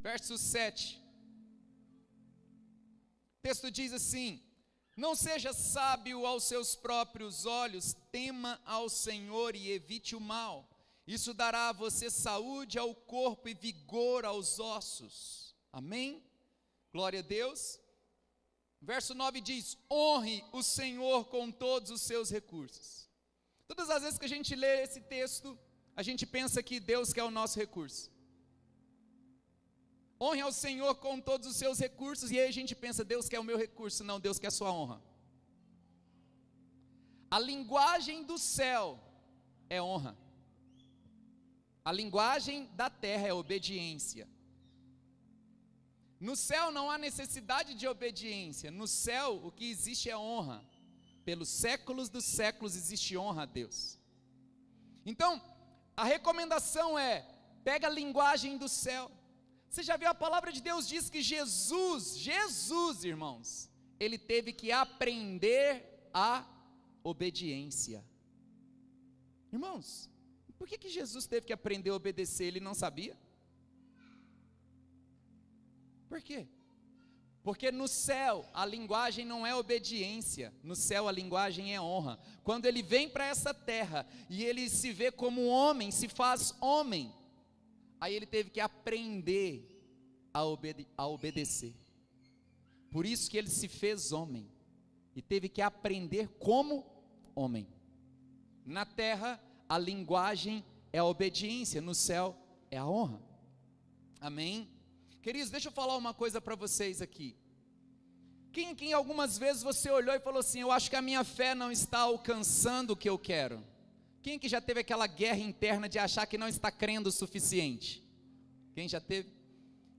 verso 7. O texto diz assim: não seja sábio aos seus próprios olhos, tema ao Senhor e evite o mal. Isso dará a você saúde ao corpo e vigor aos ossos. Amém? Glória a Deus. Verso 9 diz: honre o Senhor com todos os seus recursos. Todas as vezes que a gente lê esse texto, a gente pensa que Deus quer o nosso recurso. Honre ao Senhor com todos os seus recursos, e aí a gente pensa, Deus quer o meu recurso. Não, Deus quer a sua honra. A linguagem do céu é honra. A linguagem da terra é obediência. No céu não há necessidade de obediência. No céu o que existe é honra. Pelos séculos dos séculos existe honra a Deus. Então, a recomendação é: pega a linguagem do céu. Você já viu, a palavra de Deus diz que Jesus, irmãos, ele teve que aprender a obediência. Irmãos, por que Jesus teve que aprender a obedecer? Ele não sabia? Por quê? Porque no céu a linguagem não é obediência, no céu a linguagem é honra. Quando ele vem para essa terra e ele se vê como homem, se faz homem, aí ele teve que aprender a obedecer. Por isso que ele se fez homem e teve que aprender como homem. Na terra a linguagem é a obediência, no céu é a honra. Amém? Queridos, deixa eu falar uma coisa para vocês aqui. Quem algumas vezes você olhou e falou assim: eu acho que a minha fé não está alcançando o que eu quero? Quem que já teve aquela guerra interna de achar que não está crendo o suficiente? Quem já teve?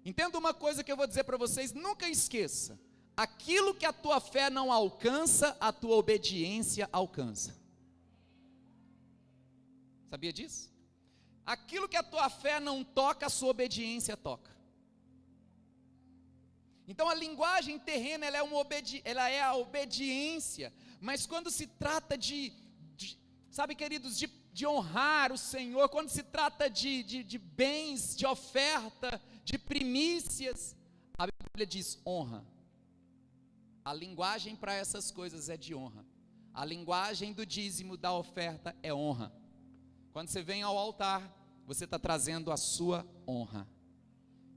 Entenda uma coisa que eu vou dizer para vocês, nunca esqueça: aquilo que a tua fé não alcança, a tua obediência alcança. Sabia disso? Aquilo que a tua fé não toca, a sua obediência toca. Então a linguagem terrena, ela é a obediência, mas quando se trata sabe, queridos, de honrar o Senhor, quando se trata de bens, de oferta, de primícias, a Bíblia diz honra. A linguagem para essas coisas é de honra. A linguagem do dízimo, da oferta, é honra. Quando você vem ao altar, você está trazendo a sua honra.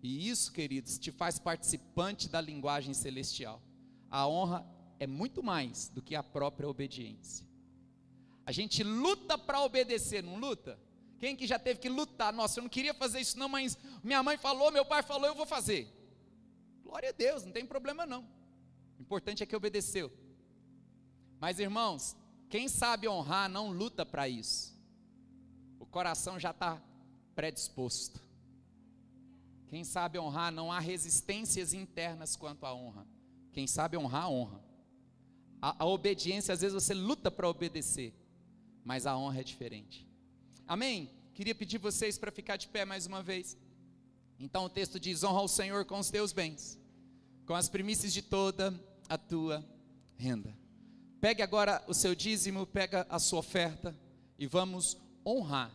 E isso, queridos, te faz participante da linguagem celestial. A honra é muito mais do que a própria obediência. A gente luta para obedecer, não luta? Quem que já teve que lutar? Nossa, eu não queria fazer isso não, mas minha mãe falou, meu pai falou, eu vou fazer. Glória a Deus, não tem problema não. O importante é que obedeceu. Mas irmãos, quem sabe honrar não luta para isso. O coração já está predisposto. Quem sabe honrar, não há resistências internas quanto à honra. Quem sabe honrar, honra. A obediência, às vezes você luta para obedecer, mas a honra é diferente. Amém? Queria pedir vocês para ficar de pé mais uma vez. Então o texto diz: honra ao Senhor com os teus bens, com as primícias de toda a tua renda. Pegue agora o seu dízimo, pega a sua oferta e vamos honrar.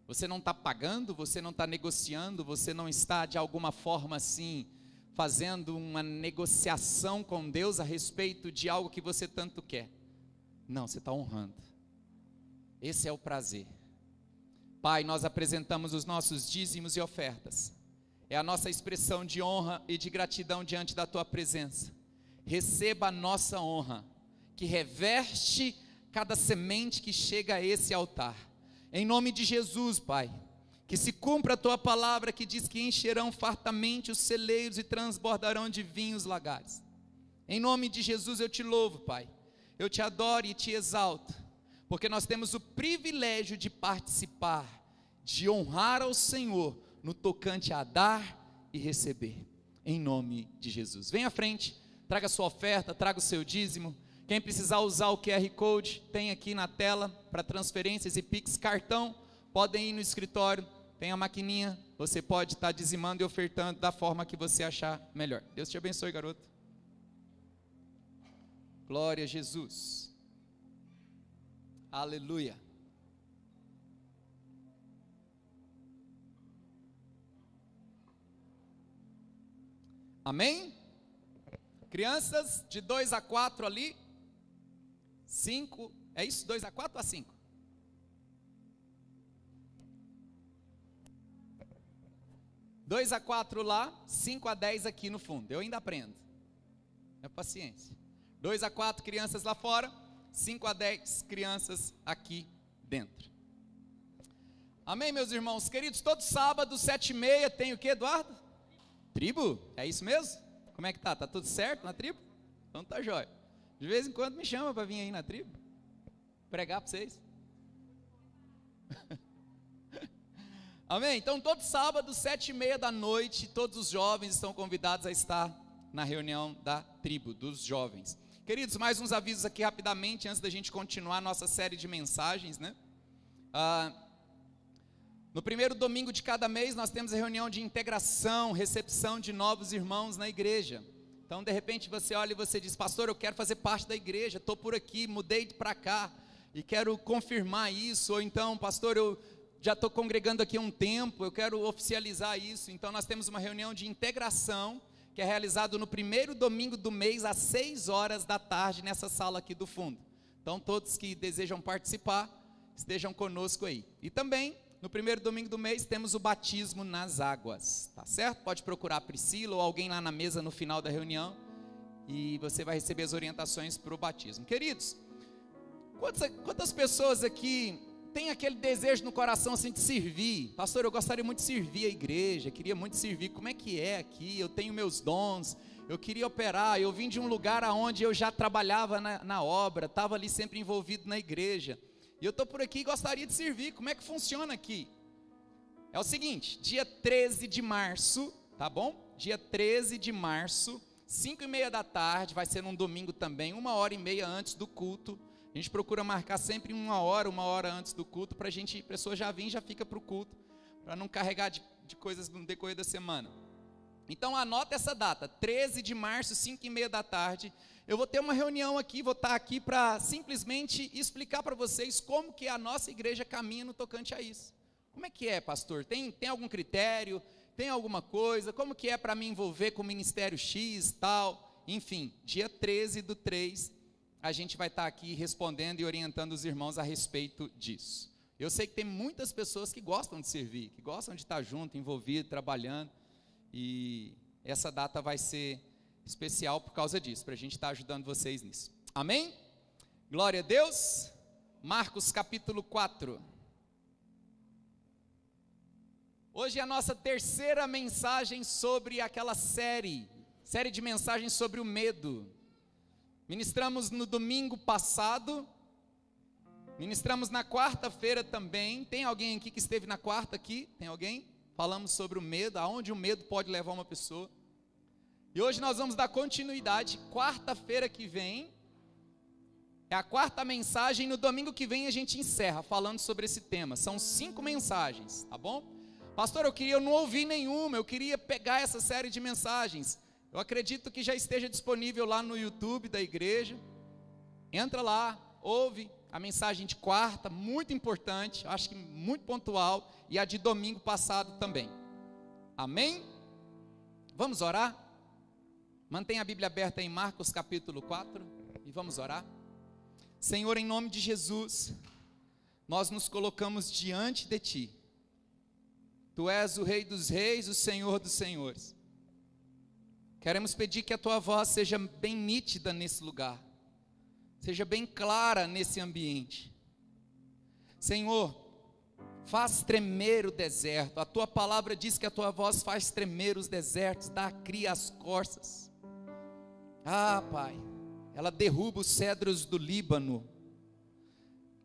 Você não está pagando, você não está negociando, você não está de alguma forma assim, fazendo uma negociação com Deus a respeito de algo que você tanto quer. Não, você está honrando. Esse é o prazer. Pai, nós apresentamos os nossos dízimos e ofertas. É a nossa expressão de honra e de gratidão diante da tua presença. Receba a nossa honra, que reveste cada semente que chega a esse altar. Em nome de Jesus, Pai, que se cumpra a tua palavra que diz que encherão fartamente os celeiros e transbordarão de vinho os lagares. Em nome de Jesus eu te louvo, Pai, eu te adoro e te exalto, porque nós temos o privilégio de participar, de honrar ao Senhor no tocante a dar e receber, em nome de Jesus. Vem à frente, traga a sua oferta, traga o seu dízimo. Quem precisar usar o QR Code, tem aqui na tela, para transferências e Pix, cartão, podem ir no escritório, tem a maquininha, você pode estar dizimando e ofertando da forma que você achar melhor. Deus te abençoe, garoto. Glória a Jesus. Aleluia. Amém? Crianças de 2 a 4 ali, 5, é isso? 2 a 4 ou a 5? 2 a 4 lá, 5 a 10 aqui no fundo, eu ainda aprendo, é paciência. 2 a 4 crianças lá fora, 5 a 10 crianças aqui dentro. Amém, meus irmãos queridos? Todo sábado, 7h30, tem o que, Eduardo? Tribo? É isso mesmo? Como é que tá? Tá tudo certo na tribo? Então tá jóia. De vez em quando me chama para vir aí na tribo, pregar para vocês. Amém? Então todo sábado, 7h30 da noite, todos os jovens estão convidados a estar na reunião da tribo, dos jovens. Queridos, mais uns avisos aqui rapidamente, antes da gente continuar a nossa série de mensagens, né? No primeiro domingo de cada mês, nós temos a reunião de integração, recepção de novos irmãos na igreja. Então, de repente, você olha e você diz: pastor, eu quero fazer parte da igreja, estou por aqui, mudei para cá, e quero confirmar isso. Ou então, pastor, eu já estou congregando aqui há um tempo, eu quero oficializar isso. Então, nós temos uma reunião de integração, que é realizado no primeiro domingo do mês, às 6h da tarde, nessa sala aqui do fundo. Então, todos que desejam participar, estejam conosco aí. E também, no primeiro domingo do mês, temos o batismo nas águas, tá certo? Pode procurar a Priscila ou alguém lá na mesa no final da reunião, e você vai receber as orientações para o batismo. Queridos, quantas pessoas aqui têm aquele desejo no coração assim de servir? Pastor, eu gostaria muito de servir a igreja, queria muito servir. Como é que é aqui? Eu tenho meus dons, eu queria operar, eu vim de um lugar onde eu já trabalhava na obra, estava ali sempre envolvido na igreja, e eu estou por aqui e gostaria de servir. Como é que funciona aqui? É o seguinte, dia 13 de março, tá bom? Dia 13 de março, 5h30 da tarde, vai ser num domingo também, 1h30 antes do culto. A gente procura marcar sempre 1 hora antes do culto, para a pessoa já vir e já fica para o culto, para não carregar de coisas no decorrer da semana. Então anota essa data, 13 de março, 5h30 da tarde, eu vou ter uma reunião aqui, vou estar aqui para simplesmente explicar para vocês como que a nossa igreja caminha no tocante a isso. Como é que é, pastor? Tem algum critério? Tem alguma coisa? Como que é para me envolver com o Ministério X, tal? Enfim, dia 13/3, a gente vai estar aqui respondendo e orientando os irmãos a respeito disso. Eu sei que tem muitas pessoas que gostam de servir, que gostam de estar junto, envolvido, trabalhando, e essa data vai ser especial por causa disso, para a gente estar ajudando vocês nisso. Amém? Glória a Deus. Marcos capítulo 4. Hoje é a nossa terceira mensagem sobre aquela série de mensagens sobre o medo. Ministramos no domingo passado, ministramos na quarta-feira também. Tem alguém aqui que esteve na quarta aqui? Tem alguém? Falamos sobre o medo, aonde o medo pode levar uma pessoa. E hoje nós vamos dar continuidade. Quarta-feira que vem é a quarta mensagem. No domingo que vem a gente encerra falando sobre esse tema. São 5 mensagens, tá bom? Pastor, eu não ouvi nenhuma, eu queria pegar essa série de mensagens. Eu acredito que já esteja disponível lá no YouTube da igreja. Entra lá, ouve a mensagem de quarta, muito importante, acho que muito pontual, e a de domingo passado também. Amém? Vamos orar? Mantenha a Bíblia aberta em Marcos capítulo 4 e vamos orar. Senhor, em nome de Jesus, nós nos colocamos diante de Ti. Tu és o Rei dos Reis, o Senhor dos Senhores. Queremos pedir que a Tua voz seja bem nítida nesse lugar, seja bem clara nesse ambiente. Senhor, faz tremer o deserto. A Tua palavra diz que a Tua voz faz tremer os desertos, cria as corças. Ah, Pai, ela derruba os cedros do Líbano.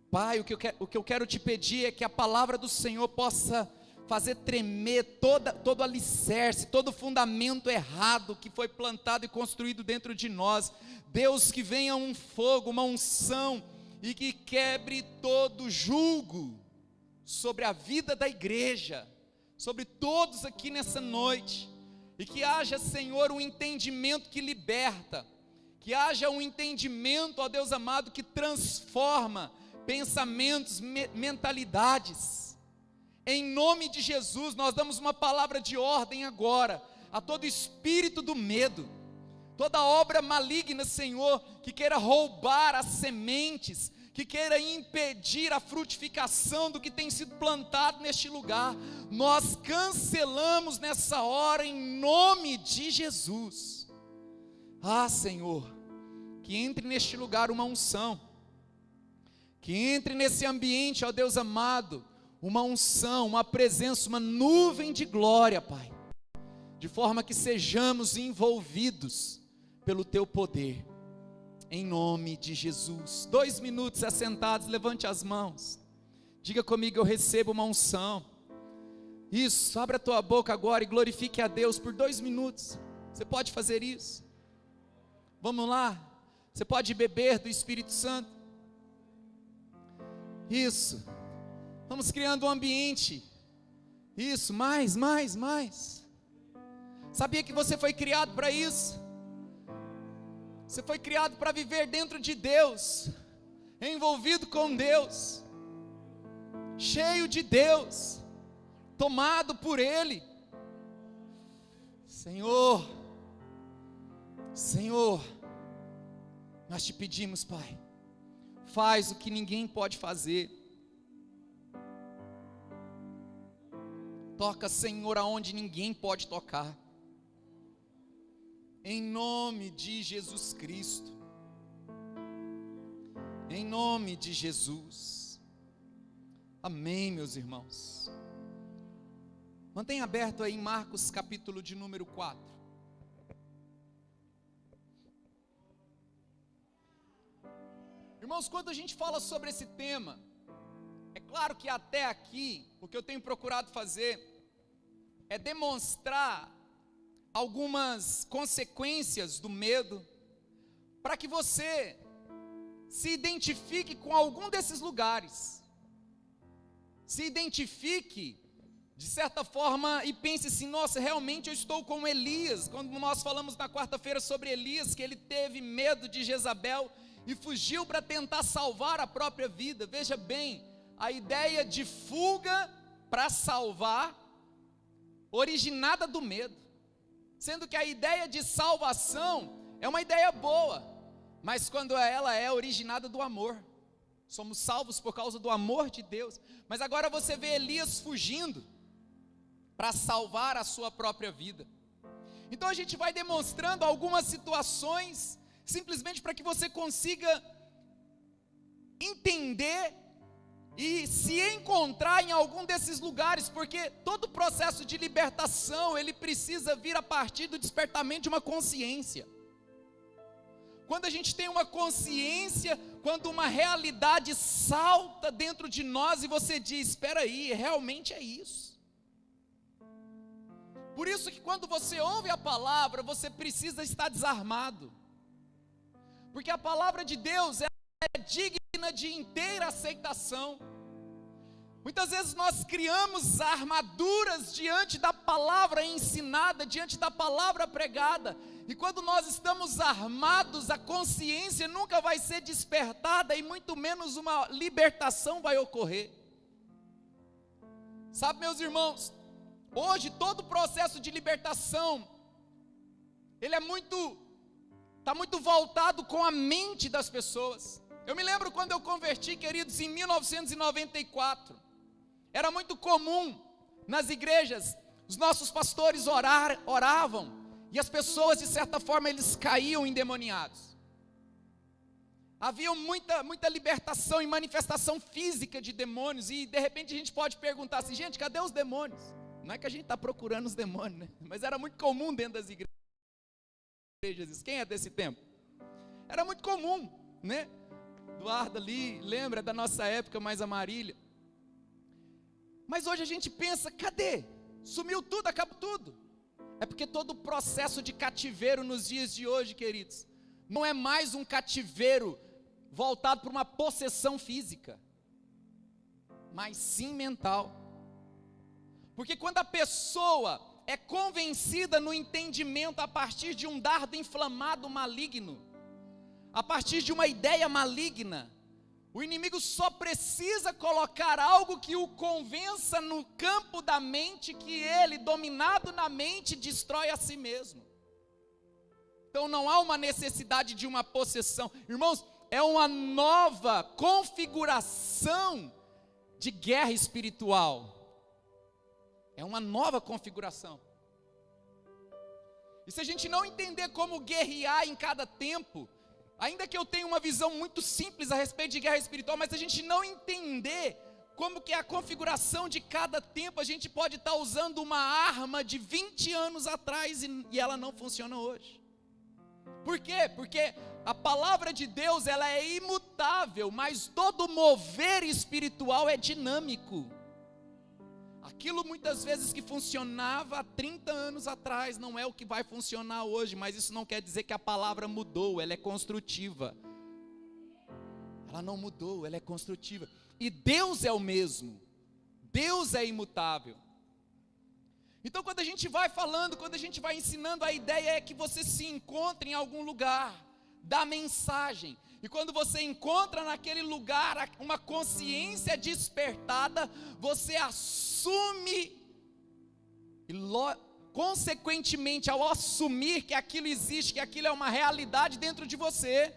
Pai, o que eu quero te pedir é que a palavra do Senhor possa fazer tremer todo alicerce, todo fundamento errado que foi plantado e construído dentro de nós. Deus, que venha um fogo, uma unção, e que quebre todo julgo sobre a vida da igreja, sobre todos aqui nessa noite, e que haja, Senhor, um entendimento que liberta, que haja um entendimento, ó Deus amado, que transforma pensamentos, mentalidades. Em nome de Jesus, nós damos uma palavra de ordem agora. a todo espírito do medo, toda obra maligna, Senhor, que queira roubar as sementes, que queira impedir a frutificação do que tem sido plantado neste lugar, nós cancelamos nessa hora em nome de Jesus. Senhor, que entre neste lugar uma unção, que entre nesse ambiente, ó Deus amado, uma unção, uma presença, uma nuvem de glória, Pai, de forma que sejamos envolvidos pelo Teu poder, em nome de Jesus. 2 minutos assentados, levante as mãos, diga comigo: eu recebo uma unção. Isso, abra a tua boca agora e glorifique a Deus por 2 minutos, você pode fazer isso, vamos lá, você pode beber do Espírito Santo, isso, vamos criando um ambiente, isso, mais, sabia que você foi criado para isso? Você foi criado para viver dentro de Deus, envolvido com Deus, cheio de Deus, tomado por Ele. Senhor, nós te pedimos, Pai, faz o que ninguém pode fazer. Toca, Senhor, aonde ninguém pode tocar. Em nome de Jesus Cristo, em nome de Jesus, amém, meus irmãos. Mantenha aberto aí em Marcos capítulo de número 4. Irmãos, quando a gente fala sobre esse tema, é claro que até aqui, o que eu tenho procurado fazer, é demonstrar algumas consequências do medo, para que você se identifique com algum desses lugares, se identifique de certa forma e pense assim: nossa, realmente eu estou como Elias. Quando nós falamos na quarta-feira sobre Elias, que ele teve medo de Jezabel e fugiu para tentar salvar a própria vida. Veja bem, a ideia de fuga para salvar, originada do medo, sendo que a ideia de salvação é uma ideia boa, mas quando ela é originada do amor, somos salvos por causa do amor de Deus. Mas agora você vê Elias fugindo para salvar a sua própria vida. Então a gente vai demonstrando algumas situações, simplesmente para que você consiga entender e se encontrar em algum desses lugares, porque todo processo de libertação, ele precisa vir a partir do despertamento de uma consciência. Quando a gente tem uma consciência, quando uma realidade salta dentro de nós e você diz: espera aí, realmente é isso. Por isso que quando você ouve a palavra, você precisa estar desarmado, porque a palavra de Deus é digna de inteira aceitação. Muitas vezes nós criamos armaduras diante da palavra ensinada, diante da palavra pregada, e quando nós estamos armados, a consciência nunca vai ser despertada e muito menos uma libertação vai ocorrer. Sabe, meus irmãos, hoje todo o processo de libertação, ele está muito voltado com a mente das pessoas. Eu me lembro quando eu converti, queridos, em 1994, era muito comum nas igrejas, os nossos pastores oravam, e as pessoas de certa forma eles caíam endemoniados. Havia muita libertação e manifestação física de demônios, e de repente a gente pode perguntar assim: gente, cadê os demônios? Não é que a gente está procurando os demônios, né? Mas era muito comum dentro das igrejas. Quem é desse tempo? Era muito comum, né? Eduardo ali, lembra da nossa época, mais a Marília. Mas hoje a gente pensa: cadê? Sumiu tudo, acabou tudo. É porque todo o processo de cativeiro nos dias de hoje, queridos, não é mais um cativeiro voltado para uma possessão física, mas sim mental. Porque quando a pessoa é convencida no entendimento a partir de um dardo inflamado maligno, a partir de uma ideia maligna, O inimigo só precisa colocar algo que o convença no campo da mente, que ele, dominado na mente, destrói a si mesmo. Então não há uma necessidade de uma possessão. Irmãos, é uma nova configuração de guerra espiritual. É uma nova configuração. E se a gente não entender como guerrear em cada tempo, ainda que eu tenha uma visão muito simples a respeito de guerra espiritual, mas se a gente não entender como que é a configuração de cada tempo, a gente pode estar usando uma arma de 20 anos atrás e ela não funciona hoje. Por quê? Porque a palavra de Deus, ela é imutável, mas todo mover espiritual é dinâmico. Aquilo muitas vezes que funcionava há 30 anos atrás não é o que vai funcionar hoje, mas isso não quer dizer que a palavra mudou, ela é construtiva. Ela não mudou, ela é construtiva. E Deus é o mesmo, Deus é imutável. Então quando a gente vai falando, quando a gente vai ensinando, a ideia é que você se encontre em algum lugar da mensagem. E quando você encontra naquele lugar uma consciência despertada, você assume, e consequentemente, ao assumir que aquilo existe, que aquilo é uma realidade dentro de você,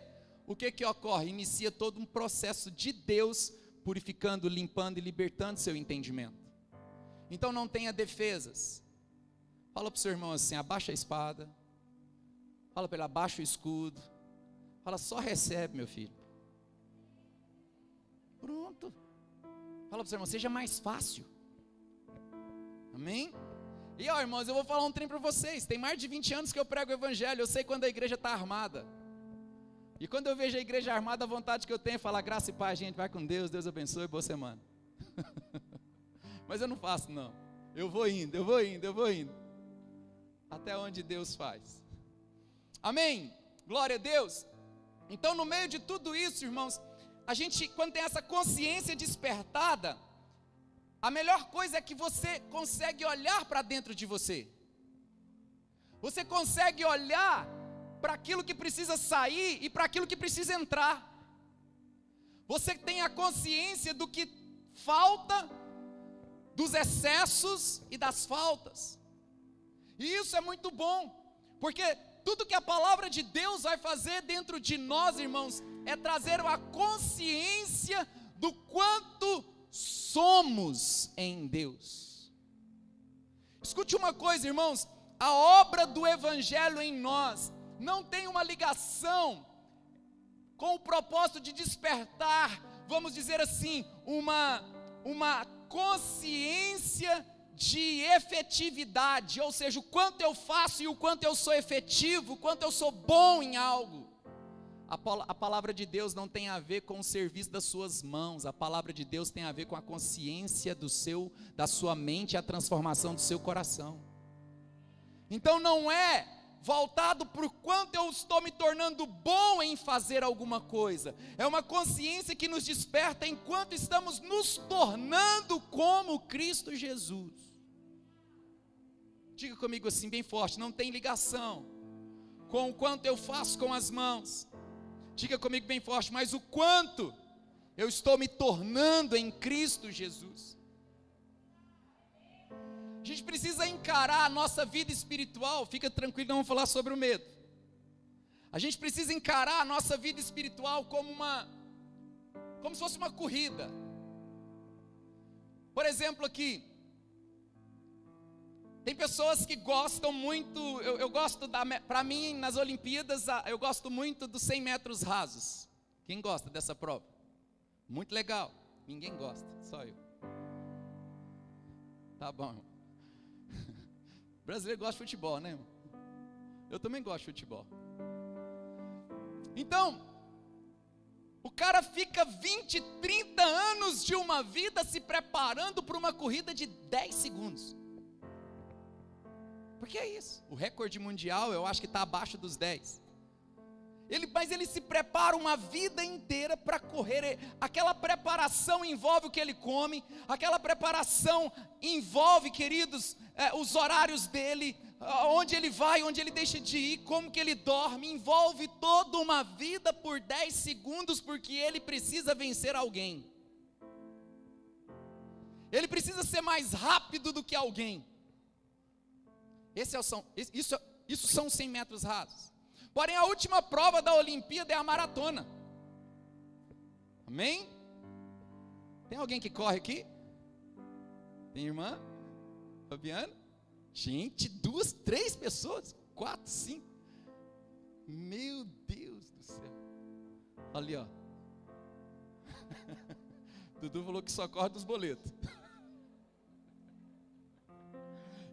o que ocorre? Inicia todo um processo de Deus, purificando, limpando e libertando seu entendimento. Então não tenha defesas. Fala para o seu irmão assim, abaixa a espada. Fala para ele, abaixa o escudo. Fala, só recebe, meu filho. Pronto. Fala para o seu irmão, seja mais fácil. Amém? E ó, irmãos, eu vou falar um trem para vocês. Tem mais de 20 anos que eu prego o evangelho. Eu sei quando a igreja está armada. E quando eu vejo a igreja armada, a vontade que eu tenho é falar, graça e paz, gente, vai com Deus, Deus abençoe, boa semana. Mas eu não faço não. Eu vou indo. Até onde Deus faz. Amém? Glória a Deus. Então no meio de tudo isso, irmãos, a gente, quando tem essa consciência despertada, a melhor coisa é que você consegue olhar para dentro de você. Você consegue olhar para aquilo que precisa sair e para aquilo que precisa entrar. Você tem a consciência do que falta, dos excessos e das faltas. E isso é muito bom, porque tudo que a palavra de Deus vai fazer dentro de nós, irmãos, é trazer uma consciência do quanto somos em Deus. Escute uma coisa, irmãos, a obra do evangelho em nós não tem uma ligação com o propósito de despertar, vamos dizer assim, uma consciência de efetividade, ou seja, o quanto eu faço e o quanto eu sou efetivo, o quanto eu sou bom em algo. A palavra de Deus não tem a ver com o serviço das suas mãos, a palavra de Deus tem a ver com a consciência da sua mente e a transformação do seu coração. Então não é voltado por quanto eu estou me tornando bom em fazer alguma coisa, é uma consciência que nos desperta enquanto estamos nos tornando como Cristo Jesus. Diga comigo assim bem forte, não tem ligação com o quanto eu faço com as mãos. Diga comigo bem forte, mas o quanto eu estou me tornando em Cristo Jesus. A gente precisa encarar a nossa vida espiritual, fica tranquilo, não vamos falar sobre o medo. A gente precisa encarar a nossa vida espiritual como se fosse uma corrida. Por exemplo aqui, tem pessoas que gostam muito, eu gosto, para mim nas Olimpíadas, eu gosto muito dos 100 metros rasos. Quem gosta dessa prova? Muito legal. Ninguém gosta, só eu. Tá bom. O brasileiro gosta de futebol, né, irmão? Eu também gosto de futebol. Então, o cara fica 20, 30 anos de uma vida se preparando para uma corrida de 10 segundos. Porque é isso. O recorde mundial eu acho que está abaixo dos 10. Mas ele se prepara uma vida inteira para correr. Aquela preparação envolve o que ele come. Aquela preparação envolve, queridos, os horários dele, onde ele vai, onde ele deixa de ir, como que ele dorme, envolve toda uma vida por 10 segundos, porque ele precisa vencer alguém. Ele precisa ser mais rápido do que alguém. Isso são 100 metros rasos. Porém, a última prova da Olimpíada é a maratona. Amém? Tem alguém que corre aqui? Tem irmã? Fabiana? Gente, 2, 3 pessoas, 4, 5. Meu Deus do céu. Ali, ó. Dudu falou que só corre dos boletos.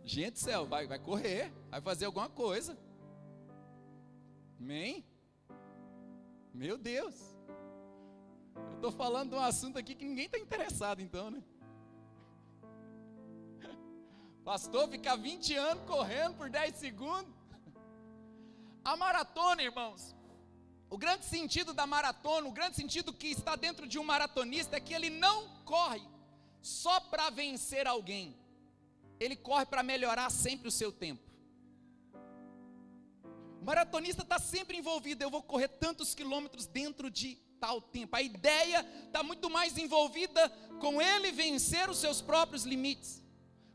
Gente do céu, vai correr, vai fazer alguma coisa. Amém? Meu Deus. Eu estou falando de um assunto aqui que ninguém está interessado então, né? Pastor, ficar 20 anos correndo por 10 segundos. A maratona, irmãos, o grande sentido da maratona, o grande sentido que está dentro de um maratonista é que ele não corre só para vencer alguém. Ele corre para melhorar sempre o seu tempo. O maratonista está sempre envolvido. Eu vou correr tantos quilômetros dentro de tal tempo. A ideia está muito mais envolvida com ele vencer os seus próprios limites,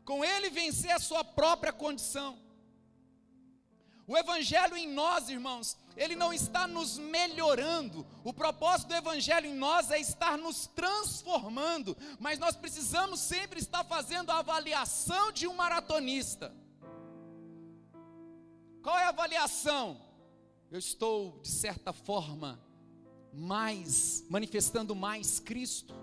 com ele vencer a sua própria condição. O evangelho em nós, irmãos, ele não está nos melhorando. O propósito do evangelho em nós é estar nos transformando. Mas nós precisamos sempre estar fazendo a avaliação de um maratonista. Qual é a avaliação? Eu estou, de certa forma, manifestando mais Cristo.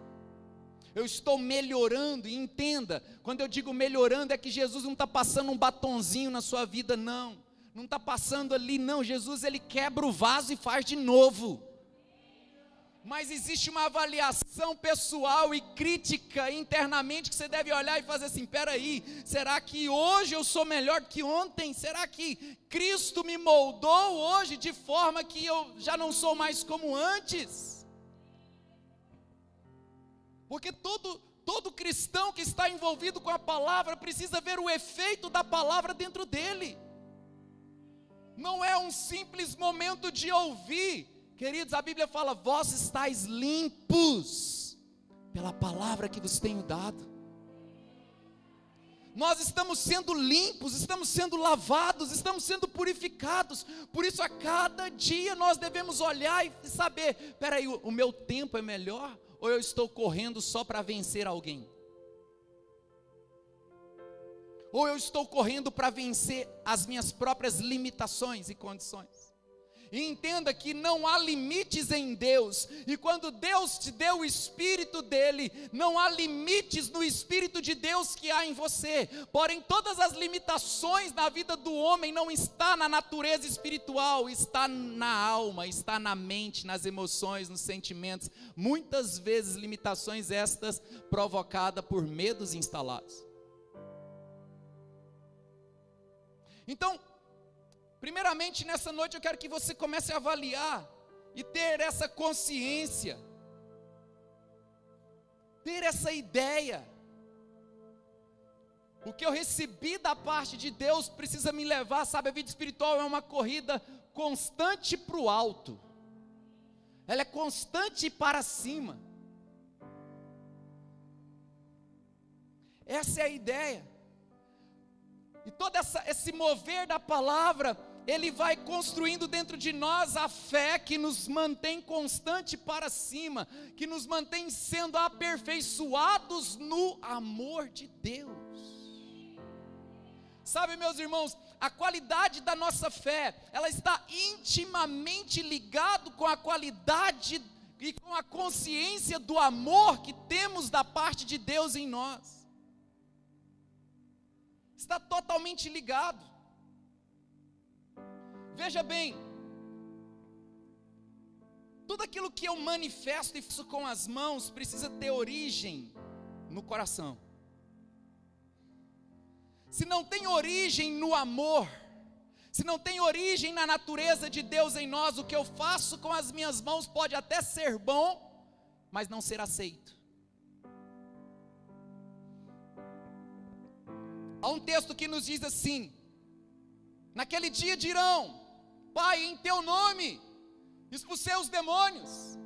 Eu estou melhorando, e entenda, quando eu digo melhorando, é que Jesus não está passando um batonzinho na sua vida, não. Não está passando ali, não. Jesus, ele quebra o vaso e faz de novo. Mas existe uma avaliação pessoal e crítica internamente que você deve olhar e fazer assim: peraí, será que hoje eu sou melhor que ontem? Será que Cristo me moldou hoje de forma que eu já não sou mais como antes? Porque todo cristão que está envolvido com a palavra precisa ver o efeito da palavra dentro dele. Não é um simples momento de ouvir. Queridos, a Bíblia fala: vós estáis limpos pela palavra que vos tenho dado. Nós estamos sendo limpos, estamos sendo lavados, estamos sendo purificados. Por isso a cada dia nós devemos olhar e saber: peraí, o meu tempo é melhor? Ou eu estou correndo só para vencer alguém? Ou eu estou correndo para vencer as minhas próprias limitações e condições? E entenda que não há limites em Deus. E quando Deus te deu o Espírito dele, não há limites no Espírito de Deus que há em você. Porém, todas as limitações na vida do homem não está na natureza espiritual, está na alma, está na mente, nas emoções, nos sentimentos. Muitas vezes limitações estas provocadas por medos instalados. Então, primeiramente nessa noite eu quero que você comece a avaliar e ter essa consciência, ter essa ideia. O que eu recebi da parte de Deus precisa me levar, sabe? A vida espiritual é uma corrida constante para o alto, ela é constante para cima. Essa é a ideia. E todo esse mover da palavra, ele vai construindo dentro de nós a fé que nos mantém constante para cima, que nos mantém sendo aperfeiçoados no amor de Deus. Sabe, meus irmãos, a qualidade da nossa fé, ela está intimamente ligada com a qualidade e com a consciência do amor que temos da parte de Deus em nós. Está totalmente ligado. Veja bem, tudo aquilo que eu manifesto e faço com as mãos precisa ter origem no coração. Se não tem origem no amor, se não tem origem na natureza de Deus em nós, o que eu faço com as minhas mãos pode até ser bom, mas não ser aceito. Há um texto que nos diz assim: Naquele dia dirão: Pai, em teu nome expulsei os demônios,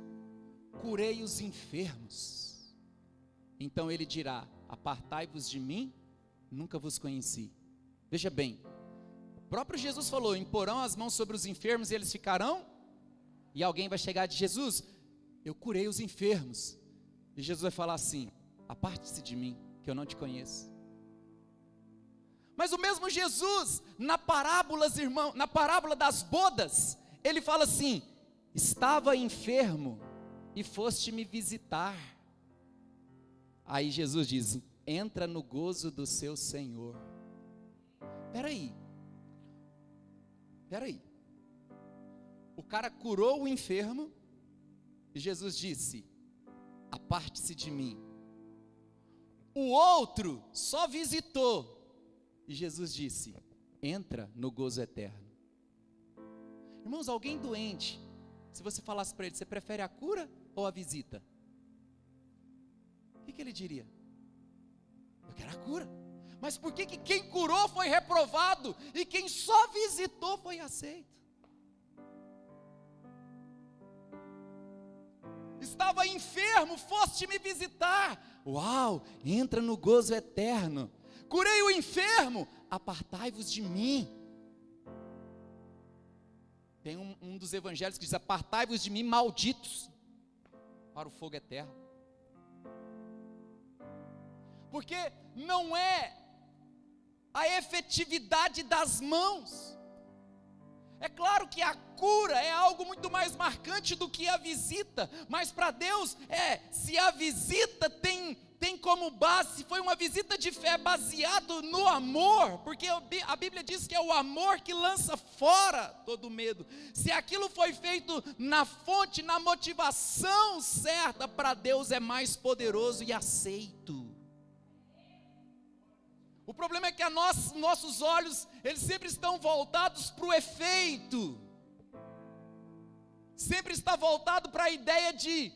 curei os enfermos. Então ele dirá: apartai-vos de mim, nunca vos conheci. Veja bem, o próprio Jesus falou: imporão as mãos sobre os enfermos e eles ficarão. E alguém vai chegar de Jesus: eu curei os enfermos. E Jesus vai falar assim: aparte-se de mim, que eu não te conheço. Mas o mesmo Jesus, na parábola das bodas, ele fala assim: estava enfermo e foste me visitar. Aí Jesus diz: entra no gozo do seu Senhor. Peraí, o cara curou o enfermo e Jesus disse: aparte-se de mim. O outro só visitou e Jesus disse: entra no gozo eterno. Irmãos, alguém doente, se você falasse para ele: você prefere a cura ou a visita? O que ele diria? Eu quero a cura. Mas por que quem curou foi reprovado e quem só visitou foi aceito? Estava enfermo, foste me visitar. Uau, entra no gozo eterno. Curei o enfermo, apartai-vos de mim. Tem um dos evangelhos que diz: apartai-vos de mim, malditos, para o fogo eterno. Porque não é a efetividade das mãos. É claro que a cura é algo muito mais marcante do que a visita, mas para Deus se a visita tem como base, foi uma visita de fé baseado no amor, porque a Bíblia diz que é o amor que lança fora todo medo. Se aquilo foi feito na fonte, na motivação certa, para Deus é mais poderoso e aceito. O problema é que nossos olhos, eles sempre estão voltados para o efeito, sempre está voltado para a ideia de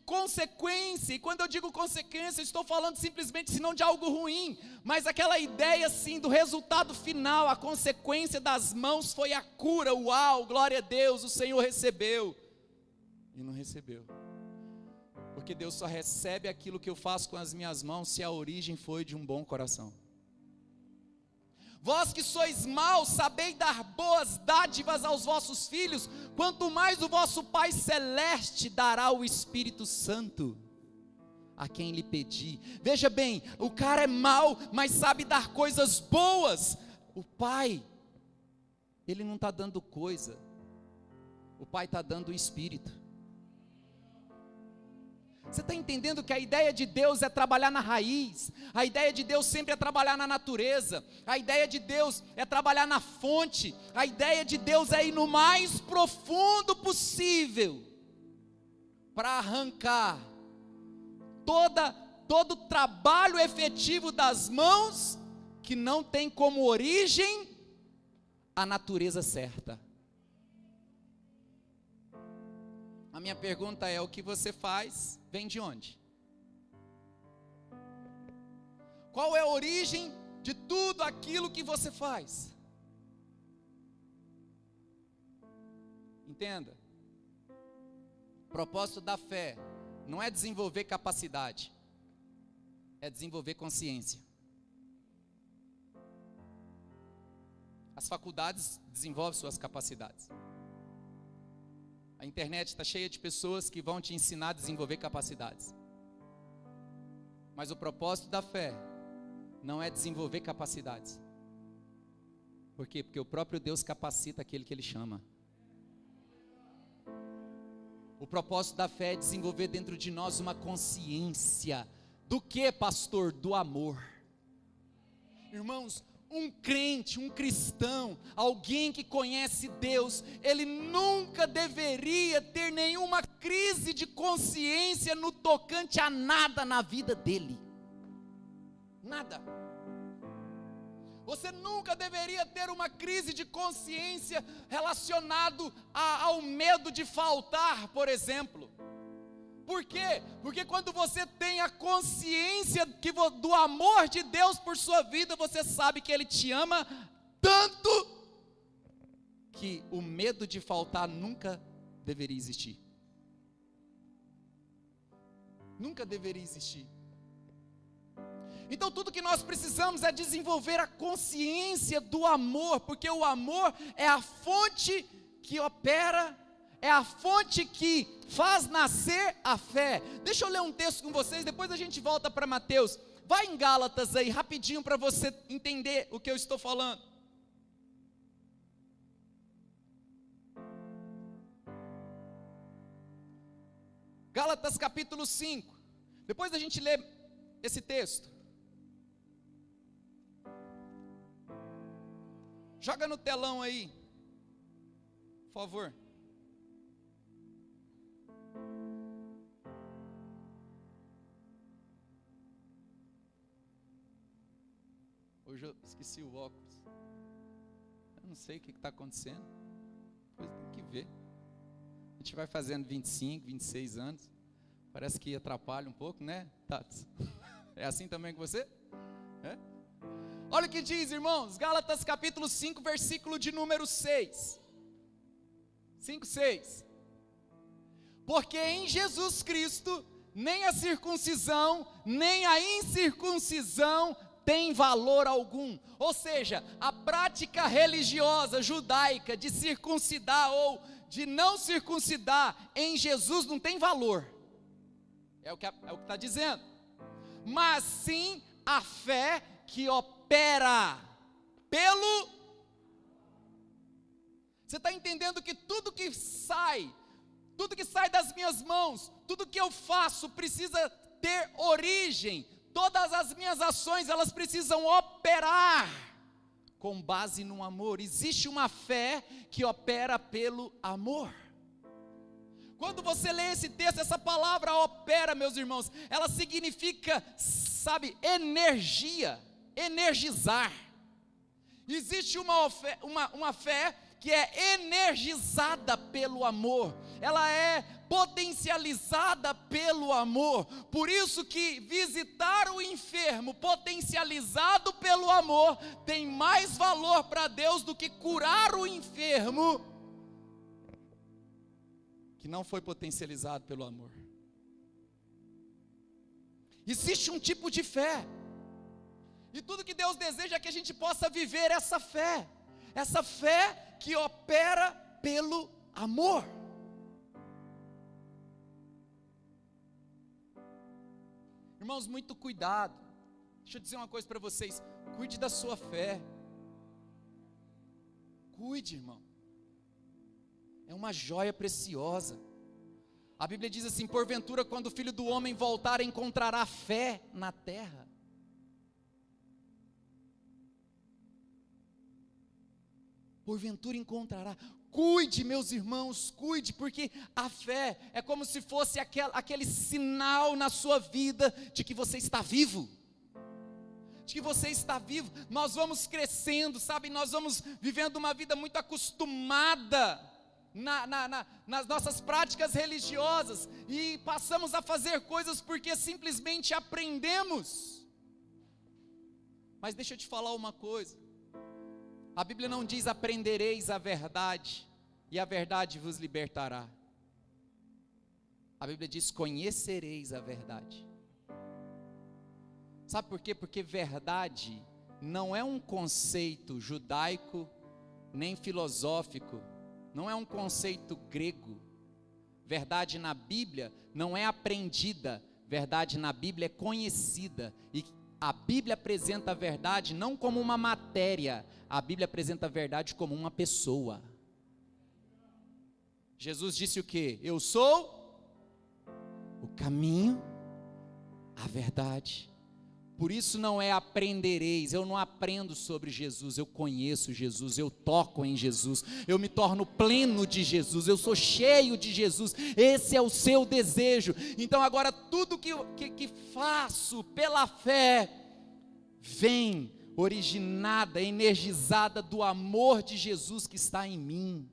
consequência. E quando eu digo consequência, eu estou falando simplesmente, senão de algo ruim, mas aquela ideia assim do resultado final. A consequência das mãos foi a cura. Uau, glória a Deus, o Senhor recebeu. E não recebeu, porque Deus só recebe aquilo que eu faço com as minhas mãos se a origem foi de um bom coração. Vós que sois maus, sabei dar boas dádivas aos vossos filhos, quanto mais o vosso Pai Celeste dará o Espírito Santo a quem lhe pedir. Veja bem, o cara é mau, mas sabe dar coisas boas. O Pai, Ele não está dando coisa, o Pai está dando o Espírito. Você está entendendo que a ideia de Deus é trabalhar na raiz, a ideia de Deus sempre é trabalhar na natureza, a ideia de Deus é trabalhar na fonte, a ideia de Deus é ir no mais profundo possível, para arrancar todo o trabalho efetivo das mãos, que não tem como origem a natureza certa. A minha pergunta é: o que você faz vem de onde? Qual é a origem de tudo aquilo que você faz? Entenda, o propósito da fé não é desenvolver capacidade, é desenvolver consciência. As faculdades desenvolvem suas capacidades. A internet está cheia de pessoas que vão te ensinar a desenvolver capacidades. Mas o propósito da fé não é desenvolver capacidades. Por quê? Porque o próprio Deus capacita aquele que Ele chama. O propósito da fé é desenvolver dentro de nós uma consciência. Do que, pastor? Do amor. Irmãos, um crente, um cristão, alguém que conhece Deus, ele nunca deveria ter nenhuma crise de consciência no tocante a nada na vida dele. Nada. Você nunca deveria ter uma crise de consciência relacionado ao medo de faltar, por exemplo. Por quê? Porque quando você tem a consciência do amor de Deus por sua vida, você sabe que Ele te ama tanto que o medo de faltar nunca deveria existir. Nunca deveria existir. Então tudo que nós precisamos é desenvolver a consciência do amor, porque o amor é a fonte que opera, é a fonte que faz nascer a fé. Deixa eu ler um texto com vocês, depois a gente volta para Mateus. Vai em Gálatas aí, rapidinho, para você entender o que eu estou falando. Gálatas capítulo 5. Depois a gente lê esse texto. Joga no telão aí, por favor. Hoje eu esqueci o óculos. Eu não sei o que está acontecendo. Depois tem que ver. A gente vai fazendo 25, 26 anos. Parece que atrapalha um pouco, né, Tats? É assim também com você? É? Olha o que diz, irmãos, Gálatas capítulo 5, versículo de número 6. 5, 6. Porque em Jesus Cristo, nem a circuncisão, nem a incircuncisão tem valor algum. Ou seja, a prática religiosa judaica de circuncidar ou de não circuncidar em Jesus não tem valor. É o que está dizendo. Mas sim a fé que opera pelo... Você está entendendo que tudo que sai das minhas mãos, tudo que eu faço precisa ter origem, todas as minhas ações elas precisam operar com base no amor. Existe uma fé que opera pelo amor. Quando você lê esse texto, essa palavra opera, meus irmãos, ela significa, sabe, energia, energizar. Existe uma fé que é energizada pelo amor, ela é potencializada pelo amor. Por isso que visitar o enfermo potencializado pelo amor tem mais valor para Deus do que curar o enfermo que não foi potencializado pelo amor. Existe um tipo de fé, e tudo que Deus deseja é que a gente possa viver essa fé que opera pelo amor. Irmãos, muito cuidado. Deixa eu dizer uma coisa para vocês: cuide da sua fé. Cuide, irmão. É uma joia preciosa. A Bíblia diz assim: porventura, quando o Filho do Homem voltar, encontrará fé na terra. Porventura encontrará. Cuide, meus irmãos, cuide, porque a fé é como se fosse aquele sinal na sua vida de que você está vivo. De que você está vivo. Nós vamos crescendo, sabe? Nós vamos vivendo uma vida muito acostumada nas nossas práticas religiosas, e passamos a fazer coisas porque simplesmente aprendemos. Mas deixa eu te falar uma coisa: a Bíblia não diz aprendereis a verdade e a verdade vos libertará. A Bíblia diz conhecereis a verdade. Sabe por quê? Porque verdade não é um conceito judaico nem filosófico, não é um conceito grego. Verdade na Bíblia não é aprendida, verdade na Bíblia é conhecida. E a Bíblia apresenta a verdade não como uma matéria, a Bíblia apresenta a verdade como uma pessoa. Jesus disse o quê? Eu sou o caminho, a verdade. Por isso não é aprendereis, eu não aprendo sobre Jesus, eu conheço Jesus, eu toco em Jesus, eu me torno pleno de Jesus, eu sou cheio de Jesus. Esse é o seu desejo. Então agora tudo que faço pela fé vem originada, energizada do amor de Jesus que está em mim.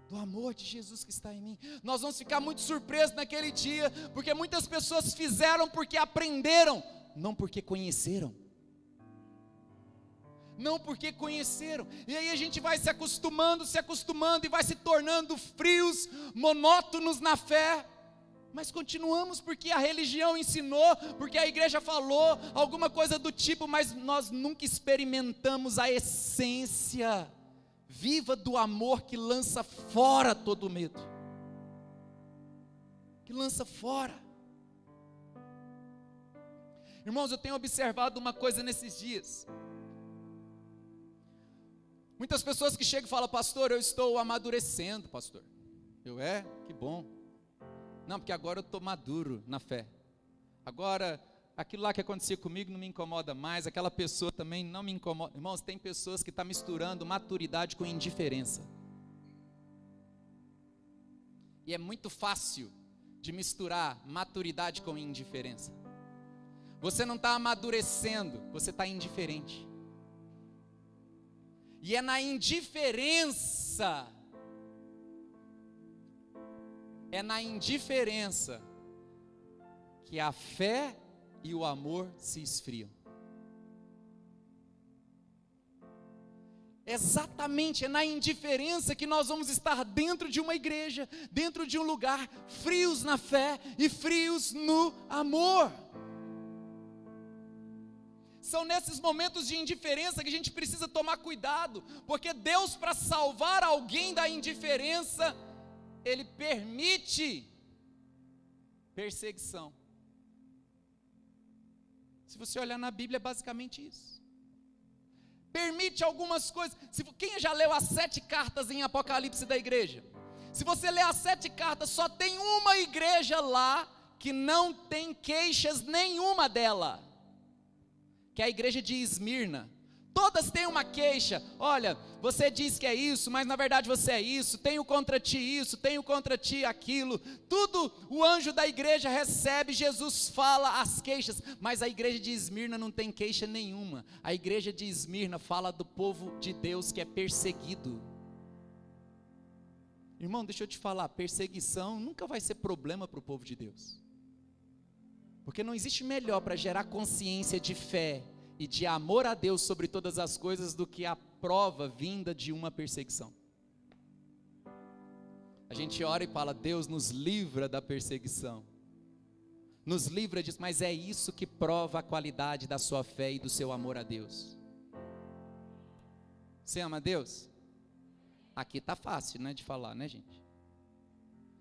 Do amor de Jesus que está em mim. Nós vamos ficar muito surpresos naquele dia, porque muitas pessoas fizeram porque aprenderam, não porque conheceram. não porque conheceram. E aí a gente vai se acostumando e vai se tornando frios, monótonos na fé. Mas continuamos porque a religião ensinou, porque a igreja falou, alguma coisa do tipo, mas nós nunca experimentamos a essência viva do amor que lança fora todo medo. Que lança fora. Irmãos, eu tenho observado uma coisa nesses dias. Muitas pessoas que chegam e falam: pastor, eu estou amadurecendo, pastor. Que bom. Não, porque agora eu estou maduro na fé. Agora, aquilo lá que acontecia comigo não me incomoda mais, aquela pessoa também não me incomoda. Irmãos, tem pessoas que estão misturando maturidade com indiferença. E é muito fácil de misturar maturidade com indiferença. Você não está amadurecendo, você está indiferente. E é na indiferença que a fé e o amor se esfriam. Exatamente, é na indiferença que nós vamos estar dentro de uma igreja, dentro de um lugar, frios na fé e frios no amor. São nesses momentos de indiferença que a gente precisa tomar cuidado, porque Deus, para salvar alguém da indiferença, Ele permite perseguição. Se você olhar na Bíblia, é basicamente isso. Permite algumas coisas. Quem já leu as 7 cartas em Apocalipse da igreja? Se você ler as 7 cartas, só tem uma igreja lá que não tem queixas nenhuma dela, que é a igreja de Esmirna. Todas têm uma queixa: olha, você diz que é isso, mas na verdade você é isso, tenho contra ti isso, tenho contra ti aquilo. Tudo o anjo da igreja recebe, Jesus fala as queixas, mas a igreja de Esmirna não tem queixa nenhuma. A igreja de Esmirna fala do povo de Deus que é perseguido. Irmão, deixa eu te falar, perseguição nunca vai ser problema para o povo de Deus, porque não existe melhor para gerar consciência de fé e de amor a Deus sobre todas as coisas do que a prova vinda de uma perseguição. A gente ora e fala: Deus nos livra da perseguição, nos livra disso, mas é isso que prova a qualidade da sua fé e do seu amor a Deus. Você ama a Deus? Aqui está fácil, né, de falar, né, gente?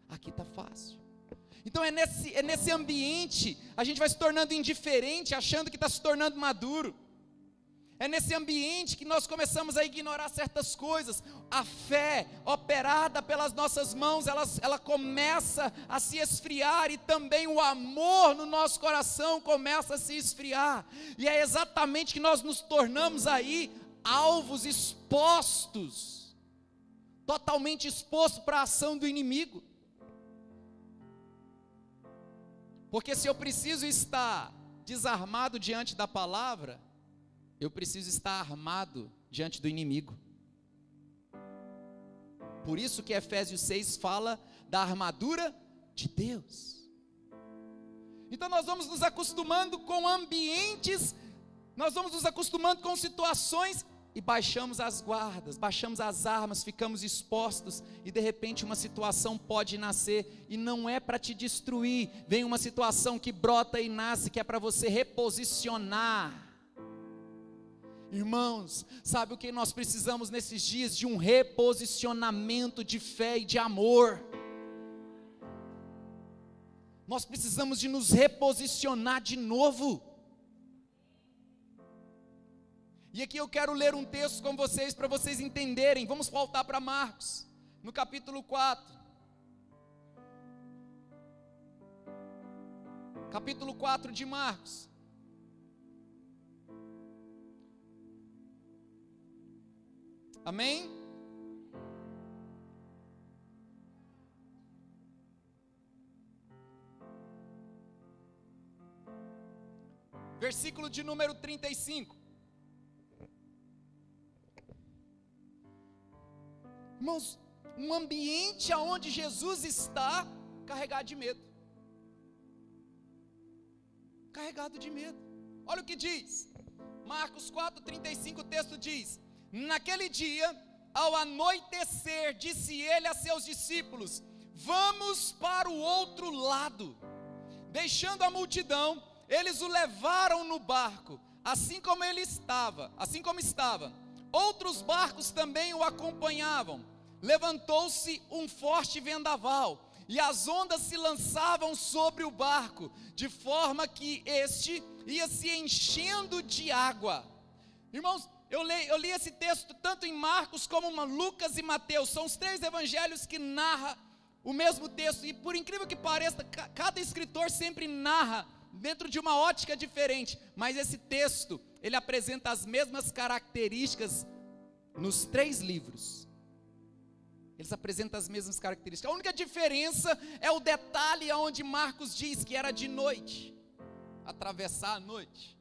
Aqui está fácil. Então é nesse ambiente, a gente vai se tornando indiferente, achando que está se tornando maduro. É nesse ambiente que nós começamos a ignorar certas coisas. A fé operada pelas nossas mãos, ela começa a se esfriar, e também o amor no nosso coração começa a se esfriar. E é exatamente que nós nos tornamos aí alvos expostos, totalmente expostos para a ação do inimigo. Porque se eu preciso estar desarmado diante da palavra, eu preciso estar armado diante do inimigo. Por isso que Efésios 6 fala da armadura de Deus. Então nós vamos nos acostumando com ambientes, nós vamos nos acostumando com situações, e baixamos as guardas, baixamos as armas, ficamos expostos, e de repente uma situação pode nascer, e não é para te destruir, vem uma situação que brota e nasce, que é para você reposicionar. Irmãos, sabe o que nós precisamos nesses dias? De um reposicionamento de fé e de amor. Nós precisamos de nos reposicionar de novo. E aqui eu quero ler um texto com vocês, para vocês entenderem. Vamos voltar para Marcos, no capítulo 4. Capítulo 4 de Marcos. Amém? Versículo de número 35. Irmãos, um ambiente onde Jesus está carregado de medo. Carregado de medo. Olha o que diz. Marcos 4,35, o texto diz: naquele dia, ao anoitecer, disse ele a seus discípulos: vamos para o outro lado. Deixando a multidão, eles o levaram no barco, assim como estava. Outros barcos também o acompanhavam. Levantou-se um forte vendaval, e as ondas se lançavam sobre o barco, de forma que este ia se enchendo de água. Irmãos, eu li esse texto tanto em Marcos como em Lucas e Mateus. São os 3 evangelhos que narram o mesmo texto, e por incrível que pareça, cada escritor sempre narra dentro de uma ótica diferente, mas esse texto, ele apresenta as mesmas características nos 3 livros. Eles apresentam as mesmas características. A única diferença é o detalhe onde Marcos diz que era de noite, atravessar a noite.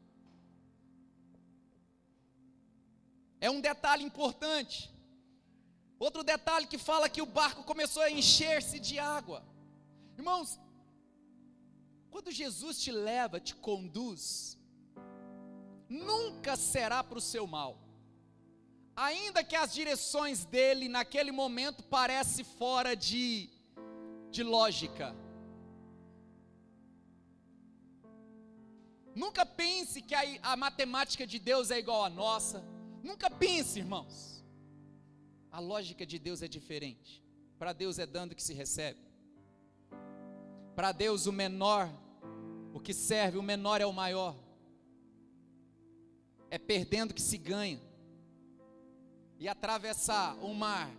É um detalhe importante. Outro detalhe que fala que o barco começou a encher-se de água. Irmãos, quando Jesus te leva, te conduz, nunca será para o seu mal. Ainda que as direções dele naquele momento parecem fora de lógica. Nunca pense que a matemática de Deus é igual à nossa. Nunca pense, irmãos. A lógica de Deus é diferente. Para Deus é dando que se recebe. Para Deus o menor, o que serve, o menor é o maior. É perdendo que se ganha. E atravessar o mar